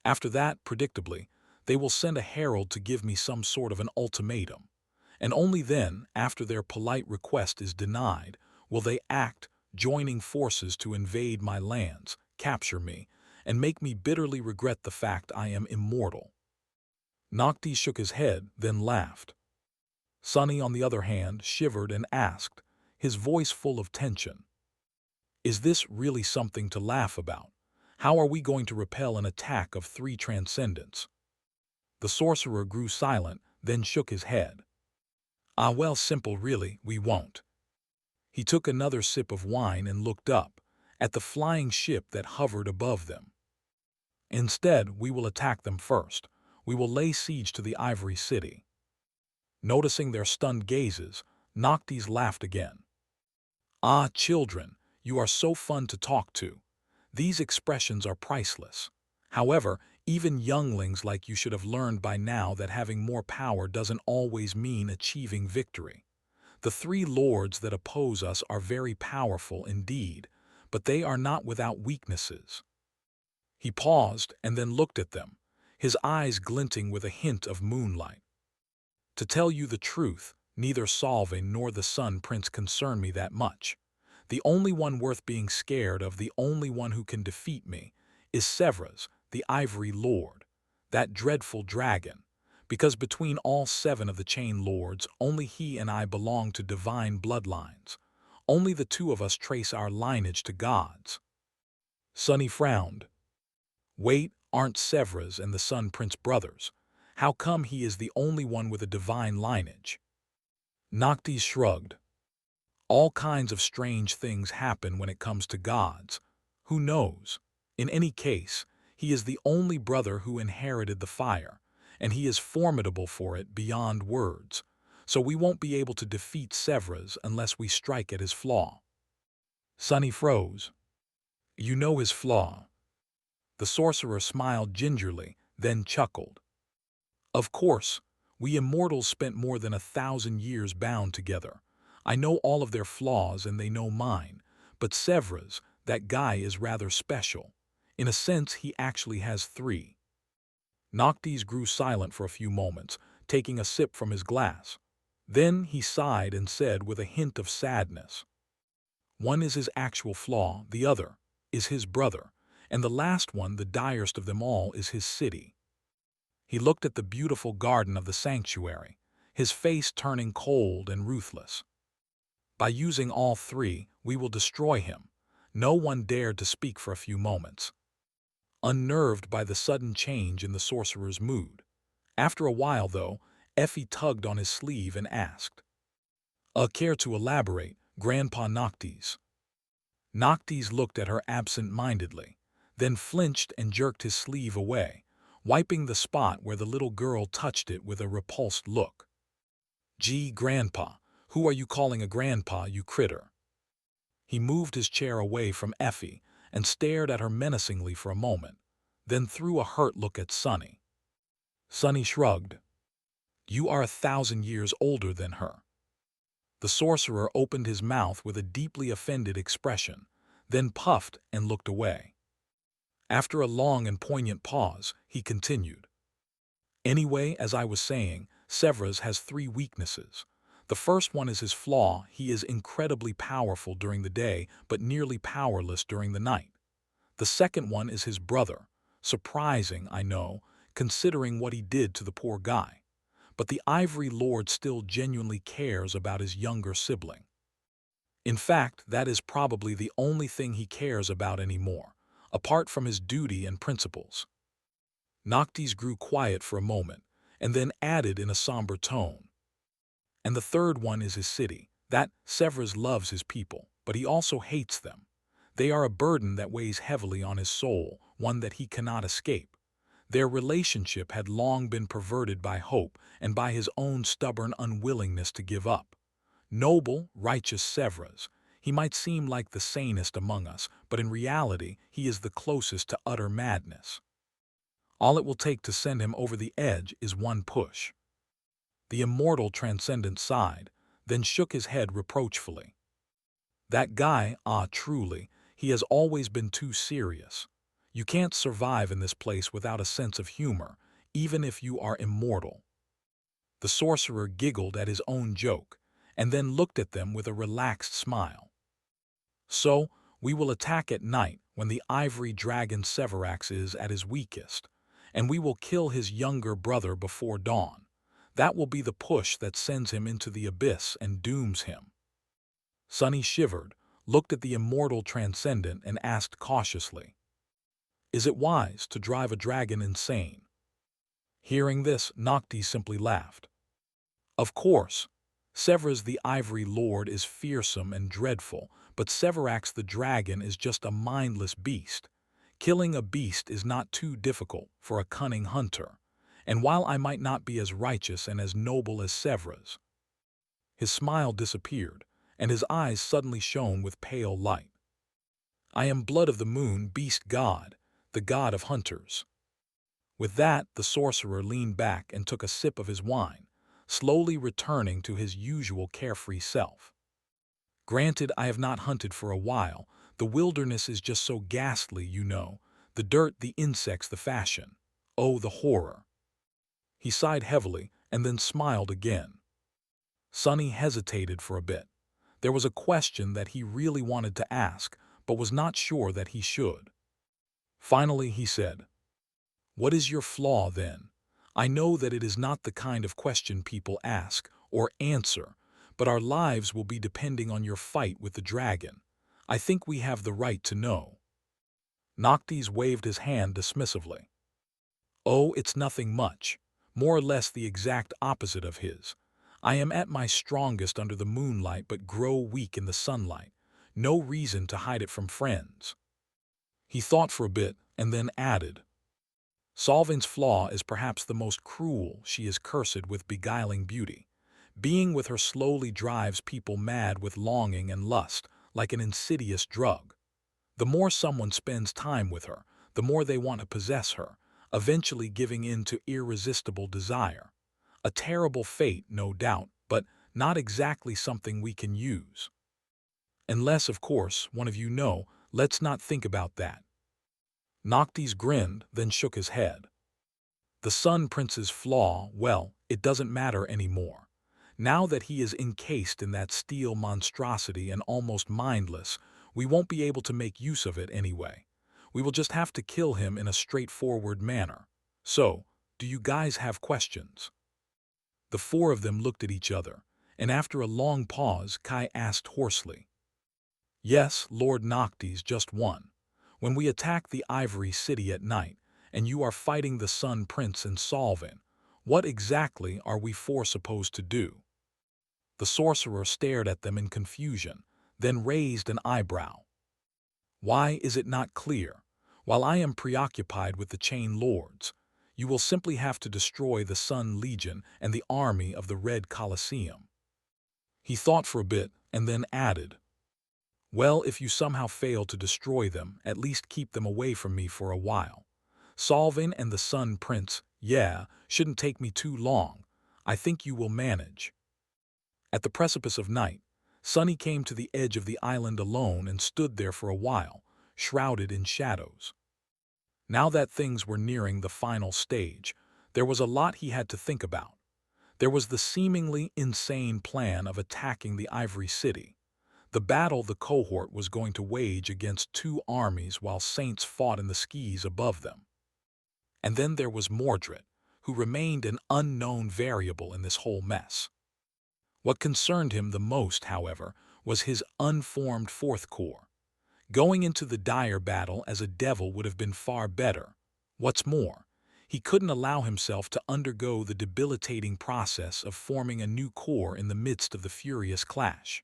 After that, predictably, they will send a herald to give me some sort of an ultimatum. And only then, after their polite request is denied, will they act, joining forces to invade my lands, capture me, and make me bitterly regret the fact I am immortal." Noctis shook his head, then laughed. Sonny, on the other hand, shivered and asked, his voice full of tension, "Is this really something to laugh about? How are we going to repel an attack of 3 transcendents?" The sorcerer grew silent, then shook his head. Well, simple really, we won't." He took another sip of wine and looked up, at the flying ship that hovered above them. "Instead, we will attack them first. We will lay siege to the Ivory City." Noticing their stunned gazes, Noctis laughed again. Children, you are so fun to talk to. These expressions are priceless. However, even younglings like you should have learned by now that having more power doesn't always mean achieving victory. The 3 lords that oppose us are very powerful indeed, but they are not without weaknesses." He paused and then looked at them, his eyes glinting with a hint of moonlight. "To tell you the truth, neither Solvin nor the Sun Prince concern me that much. The only one worth being scared of, the only one who can defeat me, is Severus, the Ivory Lord. that dreadful dragon, because between all 7 of the chain lords, only he and I belong to divine bloodlines. Only the 2 of us trace our lineage to gods." Sunny frowned. "Wait, aren't Severus and the Sun Prince brothers? How come he is the only one with a divine lineage?" Noctis shrugged. "All kinds of strange things happen when it comes to gods. Who knows? In any case, he is the only brother who inherited the fire, and he is formidable for it beyond words, so we won't be able to defeat Severus unless we strike at his flaw." Sunny froze. "You know his flaw?" The sorcerer smiled gingerly, then chuckled. "Of course, we immortals spent more than 1,000 years bound together. I know all of their flaws and they know mine, but Severus, that guy is rather special. In a sense, he actually has 3. Noctis grew silent for a few moments, taking a sip from his glass. Then he sighed and said with a hint of sadness, "One is his actual flaw, the other is his brother, and the last one, the direst of them all, is his city." He looked at the beautiful garden of the sanctuary, his face turning cold and ruthless. "By using all 3, we will destroy him." No one dared to speak for a few moments, unnerved by the sudden change in the sorcerer's mood. After a while, though, Effie tugged on his sleeve and asked, Care to elaborate, Grandpa Noctis?" Noctis looked at her absent-mindedly, then flinched and jerked his sleeve away, wiping the spot where the little girl touched it with a repulsed look. "Gee, Grandpa, who are you calling a grandpa, you critter?" He moved his chair away from Effie and stared at her menacingly for a moment, then threw a hurt look at Sunny. Sunny shrugged. "You are 1,000 years older than her." The sorcerer opened his mouth with a deeply offended expression, then puffed and looked away. After a long and poignant pause, he continued, "Anyway, as I was saying, Severus has 3 weaknesses. The first one is his flaw. He is incredibly powerful during the day, but nearly powerless during the night. The second one is his brother. Surprising, I know, considering what he did to the poor guy. But the Ivory Lord still genuinely cares about his younger sibling. In fact, that is probably the only thing he cares about anymore, apart from his duty and principles." Noctis grew quiet for a moment, and then added in a somber tone, "And the third one is his city. That Severus loves his people, but he also hates them. They are a burden that weighs heavily on his soul, one that he cannot escape. Their relationship had long been perverted by hope and by his own stubborn unwillingness to give up. Noble, righteous Severus, he might seem like the sanest among us, but in reality he is the closest to utter madness. All it will take to send him over the edge is one push." The immortal transcendent sighed, then shook his head reproachfully. "That guy, truly, he has always been too serious. You can't survive in this place without a sense of humor, even if you are immortal." The sorcerer giggled at his own joke, and then looked at them with a relaxed smile. "So, we will attack at night when the ivory dragon Severax is at his weakest, and we will kill his younger brother before dawn. That will be the push that sends him into the abyss and dooms him." Sunny shivered, looked at the immortal transcendent, and asked cautiously, "Is it wise to drive a dragon insane?" Hearing this, Noctis simply laughed. "Of course, Severus the Ivory Lord is fearsome and dreadful, but Severax the dragon is just a mindless beast. Killing a beast is not too difficult for a cunning hunter, and while I might not be as righteous and as noble as Severus—" His smile disappeared, and his eyes suddenly shone with pale light. "I am blood of the moon, beast god, the god of hunters." With that, the sorcerer leaned back and took a sip of his wine, slowly returning to his usual carefree self. "Granted, I have not hunted for a while. The wilderness is just so ghastly, you know. The dirt, the insects, the fashion. Oh, the horror." He sighed heavily and then smiled again. Sunny hesitated for a bit. There was a question that he really wanted to ask, but was not sure that he should. Finally, he said, What is your flaw, then? I know that it is not the kind of question people ask or answer, but our lives will be depending on your fight with the dragon. I think we have the right to know. Noctis waved his hand dismissively. Oh, it's nothing much. More or less the exact opposite of his. I am at my strongest under the moonlight but grow weak in the sunlight. No reason to hide it from friends. He thought for a bit and then added, Solvin's flaw is perhaps the most cruel. She is cursed with beguiling beauty. Being with her slowly drives people mad with longing and lust, like an insidious drug. The more someone spends time with her, the more they want to possess her, eventually giving in to irresistible desire. A terrible fate, no doubt, but not exactly something we can use. Unless, of course, one of you know, let's not think about that. Noctis grinned, then shook his head. The Sun Prince's flaw, well, it doesn't matter anymore. Now that he is encased in that steel monstrosity and almost mindless, we won't be able to make use of it anyway. We will just have to kill him in a straightforward manner. So, do you guys have questions? The four of them looked at each other, and after a long pause, Kai asked hoarsely. Yes, Lord Noctis, just one. When we attack the Ivory City at night, and you are fighting the Sun Prince and Solvin, what exactly are we four supposed to do? The sorcerer stared at them in confusion, then raised an eyebrow. Why is it not clear? While I am preoccupied with the Chain Lords, you will simply have to destroy the Sun Legion and the army of the Red Colosseum. He thought for a bit and then added, Well, if you somehow fail to destroy them, at least keep them away from me for a while. Solvin and the Sun Prince, yeah, shouldn't take me too long. I think you will manage. At the precipice of night, Sunny came to the edge of the island alone and stood there for a while, shrouded in shadows. Now that things were nearing the final stage, there was a lot he had to think about. There was the seemingly insane plan of attacking the Ivory City, the battle the cohort was going to wage against two armies while saints fought in the skies above them. And then there was Mordred, who remained an unknown variable in this whole mess. What concerned him the most, however, was his unformed fourth core. Going into the dire battle as a devil would have been far better. What's more, he couldn't allow himself to undergo the debilitating process of forming a new core in the midst of the furious clash.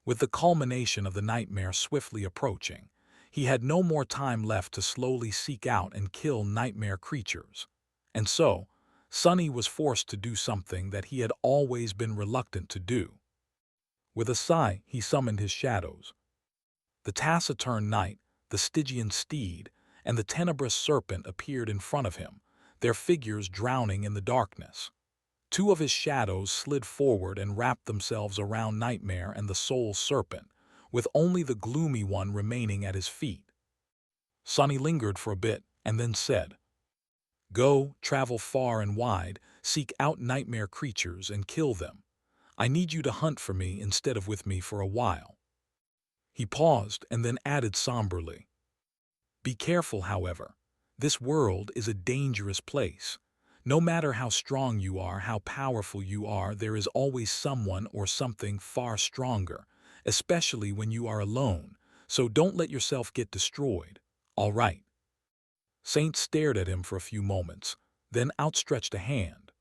With the culmination of the nightmare swiftly approaching, he had no more time left to slowly seek out and kill nightmare creatures. And so, Sunny was forced to do something that he had always been reluctant to do. With a sigh, he summoned his shadows. The taciturn knight, the Stygian steed, and the tenebrous serpent appeared in front of him, their figures drowning in the darkness. Two of his shadows slid forward and wrapped themselves around Nightmare and the Soul Serpent, with only the gloomy one remaining at his feet. Sunny lingered for a bit and then said, Go, travel far and wide, seek out nightmare creatures and kill them. I need you to hunt for me instead of with me for a while. He paused and then added somberly, Be careful, however. This world is a dangerous place. No matter how strong you are, how powerful you are, there is always someone or something far stronger, especially when you are alone, so don't let yourself get destroyed. All right. Saint stared at him for a few moments, then outstretched a hand.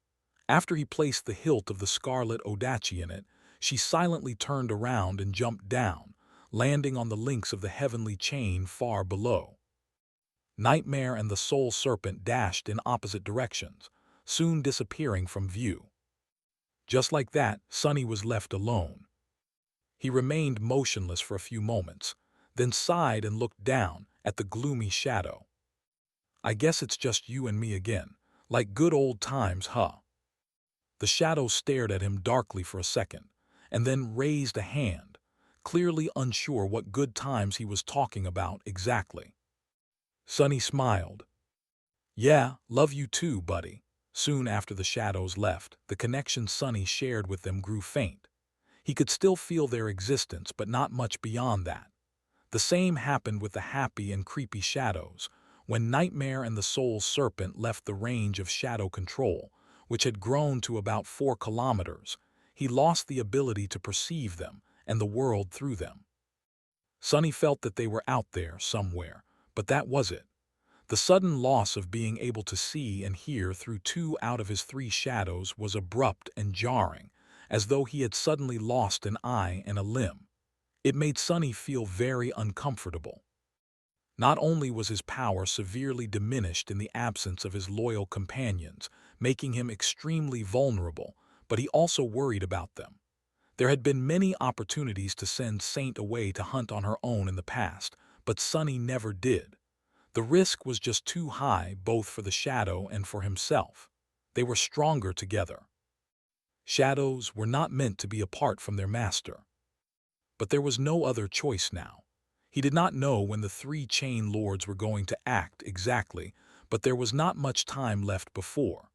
After he placed the hilt of the scarlet Odachi in it, she silently turned around and jumped down, landing on the links of the heavenly chain far below. Nightmare and the Soul Serpent dashed in opposite directions, soon disappearing from view. Just like that, Sunny was left alone. He remained motionless for a few moments, then sighed and looked down at the gloomy shadow. I guess it's just you and me again, like good old times, huh? The shadow stared at him darkly for a second, and then raised a hand, clearly unsure what good times he was talking about exactly. Sunny smiled. Yeah, love you too, buddy. Soon after the shadows left, the connection Sunny shared with them grew faint. He could still feel their existence, but not much beyond that. The same happened with the happy and creepy shadows. When Nightmare and the Soul Serpent left the range of shadow control, which had grown to about 4 kilometers, he lost the ability to perceive them and the world through them. Sonny felt that they were out there somewhere, but that was it. The sudden loss of being able to see and hear through 2 out of his 3 shadows was abrupt and jarring, as though he had suddenly lost an eye and a limb. It made Sonny feel very uncomfortable. Not only was his power severely diminished in the absence of his loyal companions, making him extremely vulnerable, but he also worried about them. There had been many opportunities to send Saint away to hunt on her own in the past, but Sonny never did. The risk was just too high both for the shadow and for himself. They were stronger together. Shadows were not meant to be apart from their master. But there was no other choice now. He did not know when the 3 chain lords were going to act exactly, but there was not much time left before.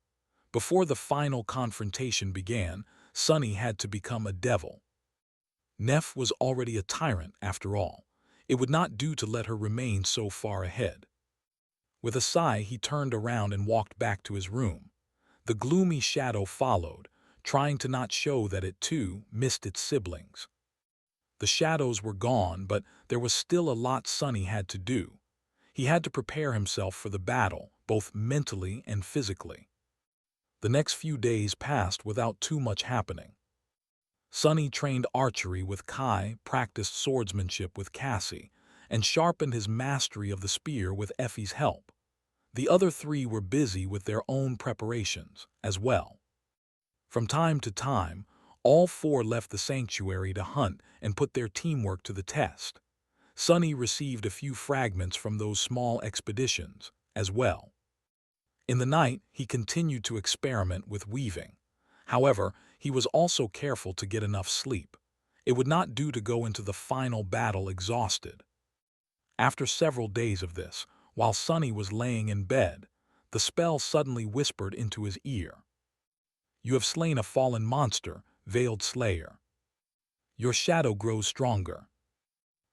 Before the final confrontation began, Sonny had to become a devil. Neff was already a tyrant, after all. It would not do to let her remain so far ahead. With a sigh, he turned around and walked back to his room. The gloomy shadow followed, trying to not show that it, too, missed its siblings. The shadows were gone, but there was still a lot Sonny had to do. He had to prepare himself for the battle, both mentally and physically. The next few days passed without too much happening. Sonny trained archery with Kai, practiced swordsmanship with Cassie, and sharpened his mastery of the spear with Effie's help. The other 3 were busy with their own preparations, as well. From time to time, all 4 left the sanctuary to hunt and put their teamwork to the test. Sonny received a few fragments from those small expeditions, as well. In the night, he continued to experiment with weaving. However, he was also careful to get enough sleep. It would not do to go into the final battle exhausted. After several days of this, while Sonny was laying in bed, the spell suddenly whispered into his ear. "You have slain a fallen monster, veiled slayer. Your shadow grows stronger."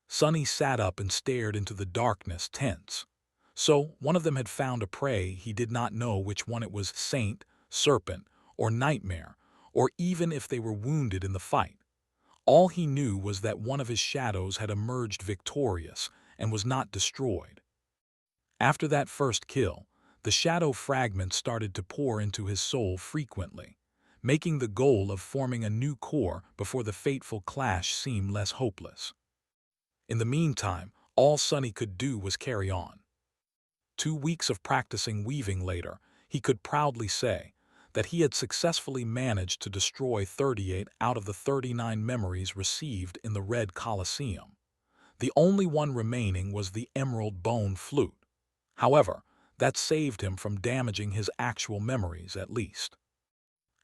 Sonny sat up and stared into the darkness, tense. So, one of them had found a prey. He did not know which one it was, Saint, Serpent, or Nightmare, or even if they were wounded in the fight. All he knew was that one of his shadows had emerged victorious and was not destroyed. After that first kill, the shadow fragments started to pour into his soul frequently, making the goal of forming a new core before the fateful clash seem less hopeless. In the meantime, all Sonny could do was carry on. 2 weeks of practicing weaving later, he could proudly say that he had successfully managed to destroy 38 out of the 39 memories received in the Red Colosseum. The only one remaining was the Emerald Bone Flute. However, that saved him from damaging his actual memories, at least.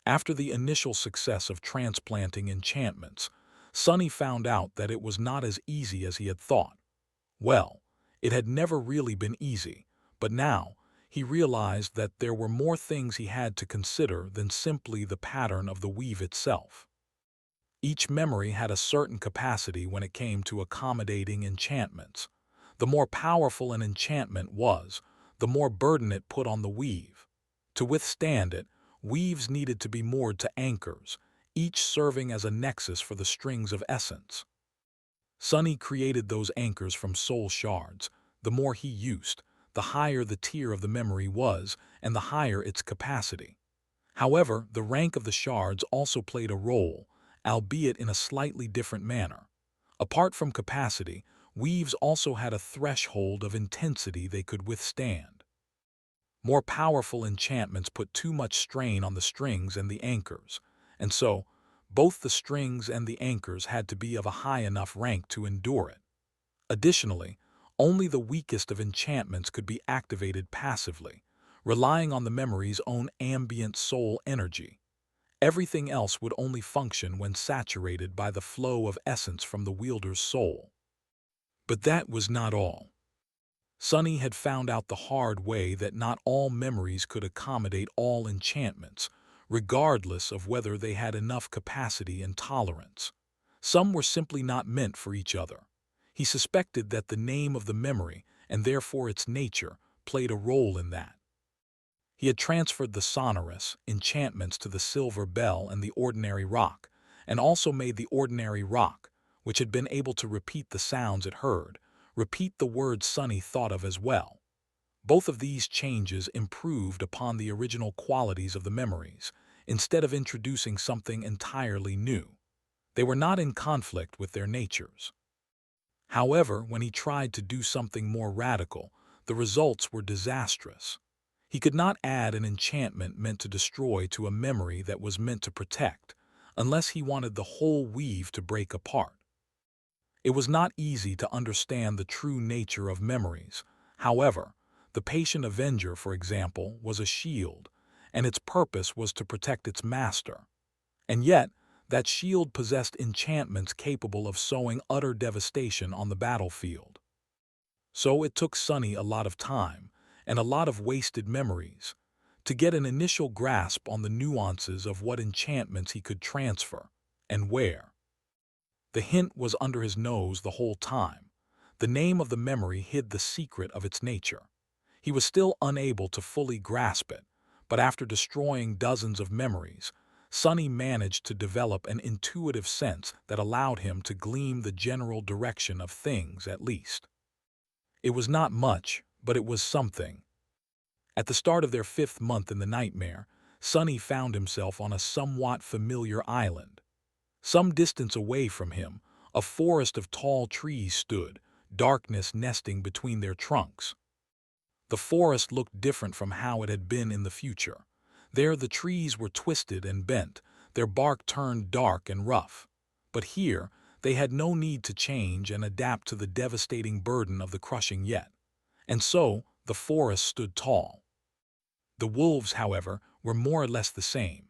After the initial success of transplanting enchantments, Sonny found out that it was not as easy as he had thought. Well, it had never really been easy, but now he realized that there were more things he had to consider than simply the pattern of the weave itself. Each memory had a certain capacity when it came to accommodating enchantments. The more powerful an enchantment was, the more burden it put on the weave. To withstand it, weaves needed to be moored to anchors, each serving as a nexus for the strings of essence. Sonny created those anchors from soul shards. The more he used, the higher the tier of the memory was, and the higher its capacity. However, the rank of the shards also played a role, albeit in a slightly different manner. Apart from capacity, weaves also had a threshold of intensity they could withstand. More powerful enchantments put too much strain on the strings and the anchors, and so, both the strings and the anchors had to be of a high enough rank to endure it. Additionally, only the weakest of enchantments could be activated passively, relying on the memory's own ambient soul energy. Everything else would only function when saturated by the flow of essence from the wielder's soul. But that was not all. Sonny had found out the hard way that not all memories could accommodate all enchantments, regardless of whether they had enough capacity and tolerance. Some were simply not meant for each other. He suspected that the name of the memory, and therefore its nature, played a role in that. He had transferred the sonorous enchantments to the silver bell and the ordinary rock, and also made the ordinary rock, which had been able to repeat the sounds it heard, repeat the words Sonny thought of as well. Both of these changes improved upon the original qualities of the memories, instead of introducing something entirely new. They were not in conflict with their natures. However, when he tried to do something more radical, the results were disastrous. He could not add an enchantment meant to destroy to a memory that was meant to protect, unless he wanted the whole weave to break apart. It was not easy to understand the true nature of memories. However, the Patient Avenger, for example, was a shield, and its purpose was to protect its master. And yet, that shield possessed enchantments capable of sowing utter devastation on the battlefield. So it took Sonny a lot of time, and a lot of wasted memories, to get an initial grasp on the nuances of what enchantments he could transfer, and where. The hint was under his nose the whole time. The name of the memory hid the secret of its nature. He was still unable to fully grasp it, but after destroying dozens of memories, Sonny managed to develop an intuitive sense that allowed him to glean the general direction of things at least. It was not much, but it was something. At the start of their 5th month in the nightmare, Sonny found himself on a somewhat familiar island. Some distance away from him, a forest of tall trees stood, darkness nesting between their trunks. The forest looked different from how it had been in the future. There the trees were twisted and bent, their bark turned dark and rough. But here, they had no need to change and adapt to the devastating burden of the crushing yet. And so, the forest stood tall. The wolves, however, were more or less the same.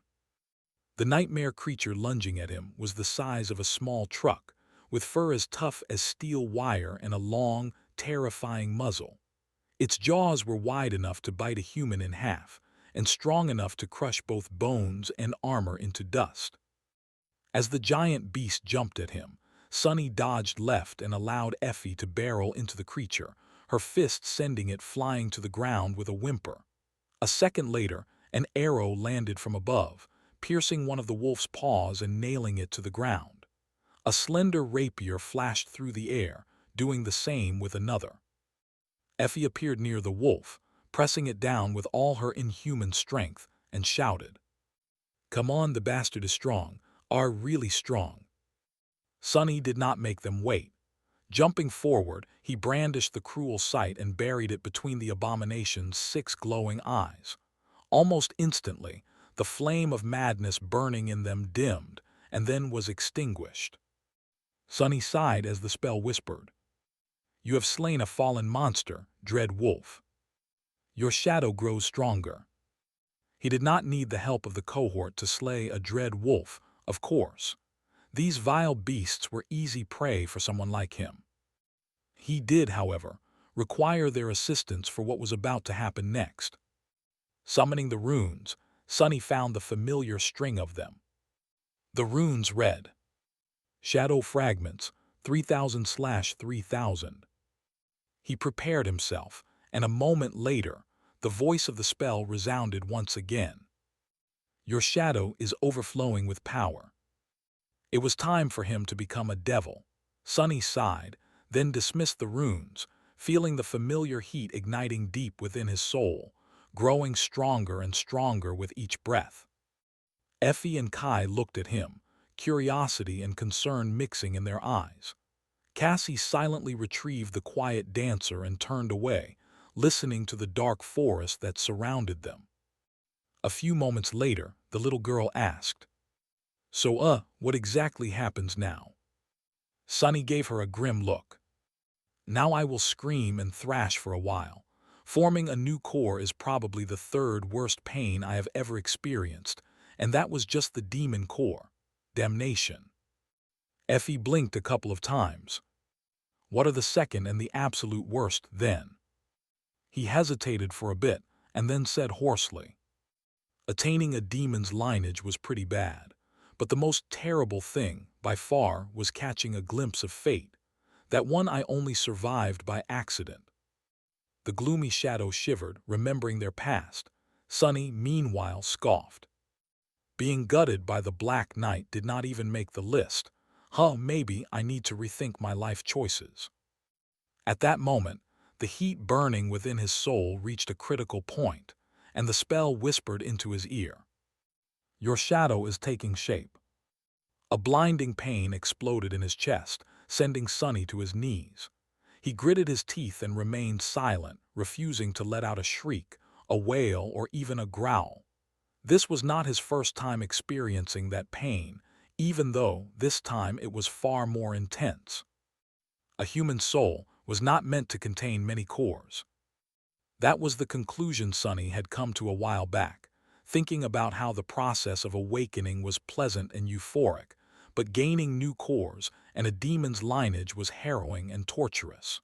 The nightmare creature lunging at him was the size of a small truck, with fur as tough as steel wire and a long, terrifying muzzle. Its jaws were wide enough to bite a human in half, and strong enough to crush both bones and armor into dust. As the giant beast jumped at him, Sonny dodged left and allowed Effie to barrel into the creature, her fist sending it flying to the ground with a whimper. A second later, an arrow landed from above, piercing one of the wolf's paws and nailing it to the ground. A slender rapier flashed through the air, doing the same with another. Effie appeared near the wolf, pressing it down with all her inhuman strength, and shouted, "Come on, the bastard is strong, are really strong." Sonny did not make them wait. Jumping forward, he brandished the cruel sight and buried it between the abomination's 6 glowing eyes. Almost instantly, the flame of madness burning in them dimmed, and then was extinguished. Sonny sighed as the spell whispered, "You have slain a fallen monster, dread wolf. Your shadow grows stronger." He did not need the help of the cohort to slay a dread wolf, of course. These vile beasts were easy prey for someone like him. He did, however, require their assistance for what was about to happen next. Summoning the runes, Sonny found the familiar string of them. The runes read, "Shadow Fragments, 3000/3000. He prepared himself, and a moment later, the voice of the spell resounded once again. "Your shadow is overflowing with power." It was time for him to become a devil. Sonny sighed, then dismissed the runes, feeling the familiar heat igniting deep within his soul, growing stronger and stronger with each breath. Effie and Kai looked at him, curiosity and concern mixing in their eyes. Cassie silently retrieved the quiet dancer and turned away, listening to the dark forest that surrounded them. A few moments later, the little girl asked, "So, what exactly happens now?" Sonny gave her a grim look. "Now I will scream and thrash for a while. Forming a new core is probably the 3rd worst pain I have ever experienced, and that was just the demon core. Damnation." Effie blinked a couple of times. "What are the second and the absolute worst, then?" He hesitated for a bit, and then said hoarsely, "Attaining a demon's lineage was pretty bad, but the most terrible thing, by far, was catching a glimpse of fate, that one I only survived by accident." The gloomy shadow shivered, remembering their past. Sunny, meanwhile, scoffed. Being gutted by the Black Knight did not even make the list. Maybe I need to rethink my life choices. At that moment, the heat burning within his soul reached a critical point, and the spell whispered into his ear. Your shadow is taking shape. A blinding pain exploded in his chest, sending Sunny to his knees. He gritted his teeth and remained silent, refusing to let out a shriek, a wail, or even a growl. This was not his first time experiencing that pain, even though this time it was far more intense. A human soul was not meant to contain many cores. That was the conclusion Sunny had come to a while back, thinking about how the process of awakening was pleasant and euphoric, but gaining new cores and a demon's lineage was harrowing and torturous.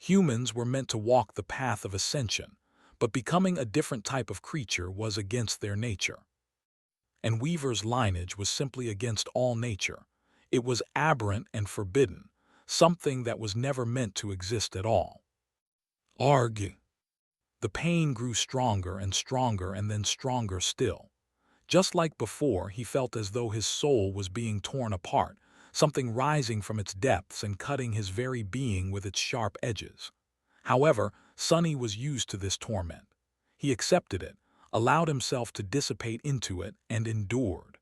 Humans were meant to walk the path of ascension, but becoming a different type of creature was against their nature. And Weaver's lineage was simply against all nature. It was aberrant and forbidden, something that was never meant to exist at all. Arg! The pain grew stronger and stronger and then stronger still. Just like before, he felt as though his soul was being torn apart, something rising from its depths and cutting his very being with its sharp edges. However, Sunny was used to this torment. He accepted it, allowed himself to dissipate into it, and endured.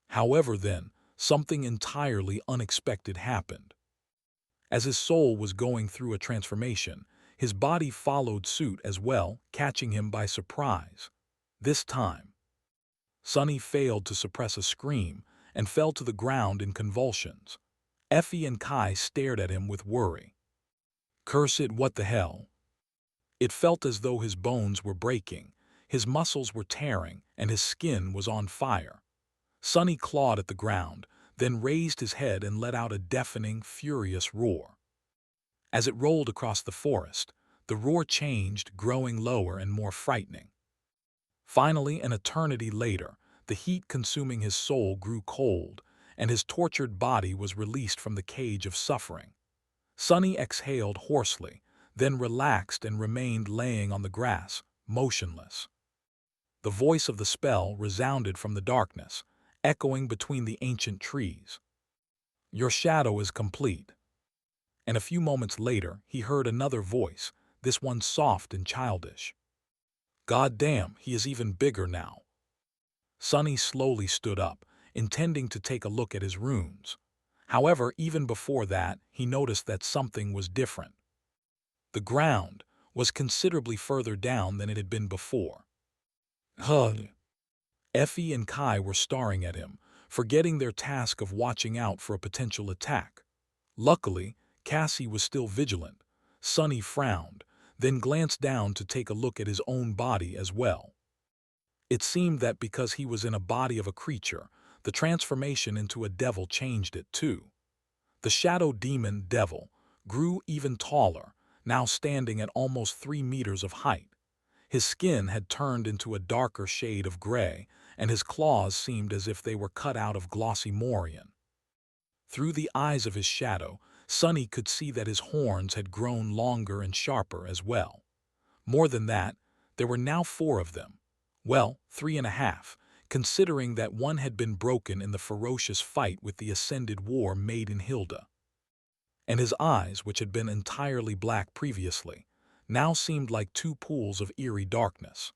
However then, something entirely unexpected happened. As his soul was going through a transformation, his body followed suit as well, catching him by surprise. This time, Sunny failed to suppress a scream and fell to the ground in convulsions. Effie and Kai stared at him with worry. Curse it, what the hell? It felt as though his bones were breaking, his muscles were tearing, and his skin was on fire. Sunny clawed at the ground, then raised his head and let out a deafening, furious roar. As it rolled across the forest, the roar changed, growing lower and more frightening. Finally, an eternity later, the heat consuming his soul grew cold, and his tortured body was released from the cage of suffering. Sunny exhaled hoarsely, then relaxed and remained laying on the grass, motionless. The voice of the spell resounded from the darkness, echoing between the ancient trees. Your shadow is complete. And a few moments later, he heard another voice, this one soft and childish. God damn, he is even bigger now. Sunny slowly stood up, intending to take a look at his runes. However, even before that, he noticed that something was different. The ground was considerably further down than it had been before. Effie and Kai were staring at him, forgetting their task of watching out for a potential attack. Luckily, Cassie was still vigilant. Sunny frowned, then glanced down to take a look at his own body as well. It seemed that because he was in a body of a creature, the transformation into a devil changed it too. The shadow demon devil grew even taller, now standing at almost 3 meters of height. His skin had turned into a darker shade of gray, and his claws seemed as if they were cut out of glossy morion. Through the eyes of his shadow, Sunny could see that his horns had grown longer and sharper as well. More than that, there were now 4 of them. Well, 3.5, considering that one had been broken in the ferocious fight with the Ascended War made in Hilda. And his eyes, which had been entirely black previously, now seemed like 2 pools of eerie darkness.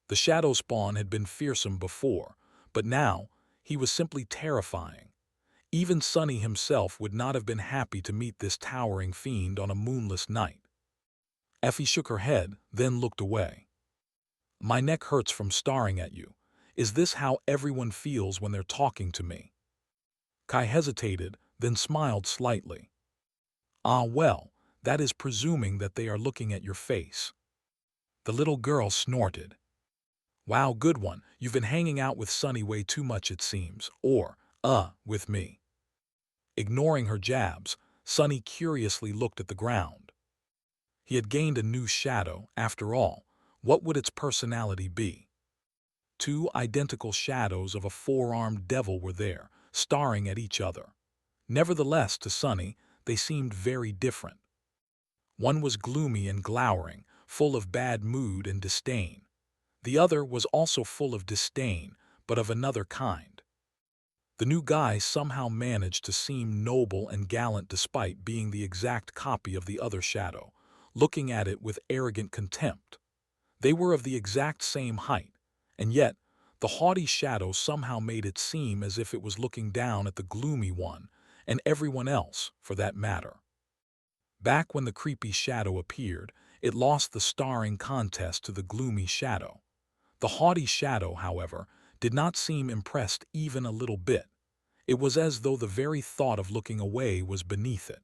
The shadow spawn had been fearsome before, but now he was simply terrifying. Even Sunny himself would not have been happy to meet this towering fiend on a moonless night. Effie shook her head, then looked away. My neck hurts from staring at you. Is this how everyone feels when they're talking to me? Kai hesitated, then smiled slightly. Ah well, that is presuming that they are looking at your face. The little girl snorted. Wow, good one, you've been hanging out with Sunny way too much it seems, or, with me. Ignoring her jabs, Sunny curiously looked at the ground. He had gained a new shadow, after all. What would its personality be? 2 identical shadows of a 4-armed devil were there, staring at each other. Nevertheless, to Sunny, they seemed very different. One was gloomy and glowering, full of bad mood and disdain. The other was also full of disdain, but of another kind. The new guy somehow managed to seem noble and gallant despite being the exact copy of the other shadow, looking at it with arrogant contempt. They were of the exact same height, and yet the haughty shadow somehow made it seem as if it was looking down at the gloomy one, and everyone else, for that matter. Back when the creepy shadow appeared, it lost the starring contest to the gloomy shadow. The haughty shadow, however, did not seem impressed even a little bit. It was as though the very thought of looking away was beneath it.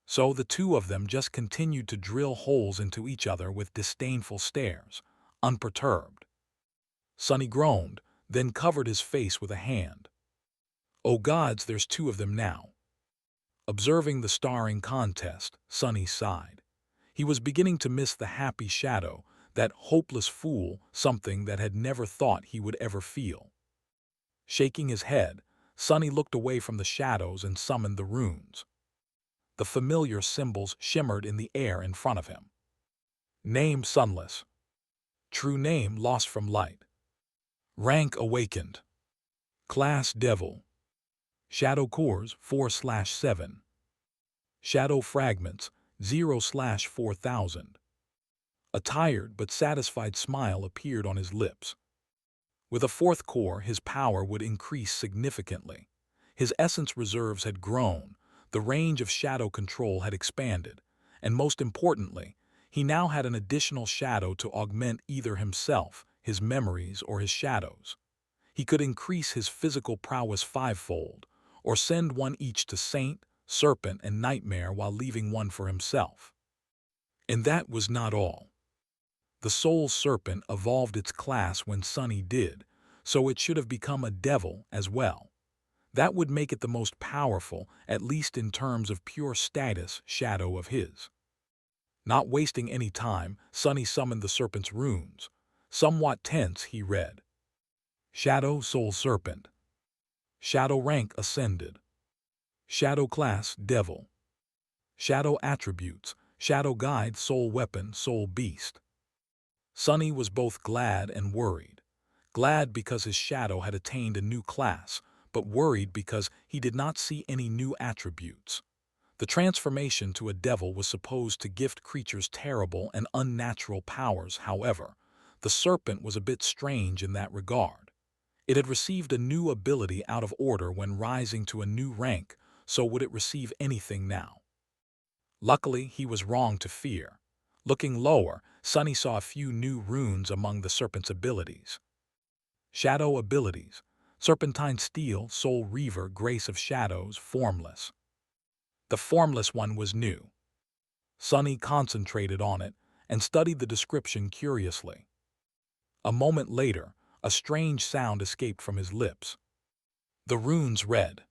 So the two of them just continued to drill holes into each other with disdainful stares, unperturbed. Sonny groaned, then covered his face with a hand. "Oh gods, there's two of them now." Observing the starring contest, Sonny sighed. He was beginning to miss the happy shadow, that hopeless fool, something that had never thought he would ever feel. Shaking his head, Sonny looked away from the shadows and summoned the runes. The familiar symbols shimmered in the air in front of him. Name sunless. True name lost from light. Rank awakened. Class devil. Shadow cores 4/7. Shadow fragments 0/4000. A tired but satisfied smile appeared on his lips. With a fourth core, his power would increase significantly. His essence reserves had grown, the range of shadow control had expanded, and most importantly, he now had an additional shadow to augment either himself, his memories, or his shadows. He could increase his physical prowess fivefold, or send one each to Saint, Serpent, and Nightmare while leaving one for himself. And that was not all. The Soul Serpent evolved its class when Sonny did, so it should have become a devil as well. That would make it the most powerful, at least in terms of pure status, shadow of his. Not wasting any time, Sonny summoned the serpent's runes. Somewhat tense, he read. Shadow Soul Serpent. Shadow rank ascended. Shadow class devil. Shadow attributes, shadow guide, soul weapon, soul beast. Sonny was both glad and worried. Glad because his shadow had attained a new class, but worried because he did not see any new attributes. The transformation to a devil was supposed to gift creatures terrible and unnatural powers. However, the serpent was a bit strange in that regard. It had received a new ability out of order when rising to a new rank, so would it receive anything now? Luckily, he was wrong to fear. Looking lower, Sonny saw a few new runes among the serpent's abilities. Shadow abilities: Serpentine Steel, Soul Reaver, Grace of Shadows, Formless. The formless one was new. Sonny concentrated on it and studied the description curiously. A moment later, a strange sound escaped from his lips. The runes read,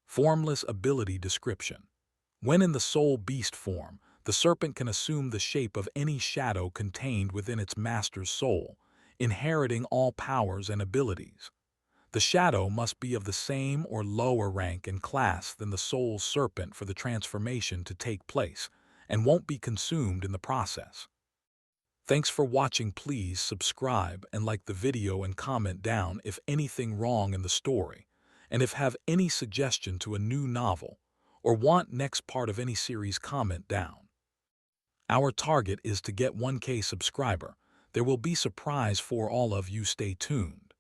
Formless Ability Description. When in the soul beast form, the serpent can assume the shape of any shadow contained within its master's soul, inheriting all powers and abilities. The shadow must be of the same or lower rank and class than the soul's serpent for the transformation to take place, and won't be consumed in the process. Thanks for watching. Please subscribe and like the video and comment down if anything wrong in the story, and if have any suggestion to a new novel, or want next part of any series, comment down. Our target is to get 1K subscriber. There will be surprise for all of you. Stay tuned.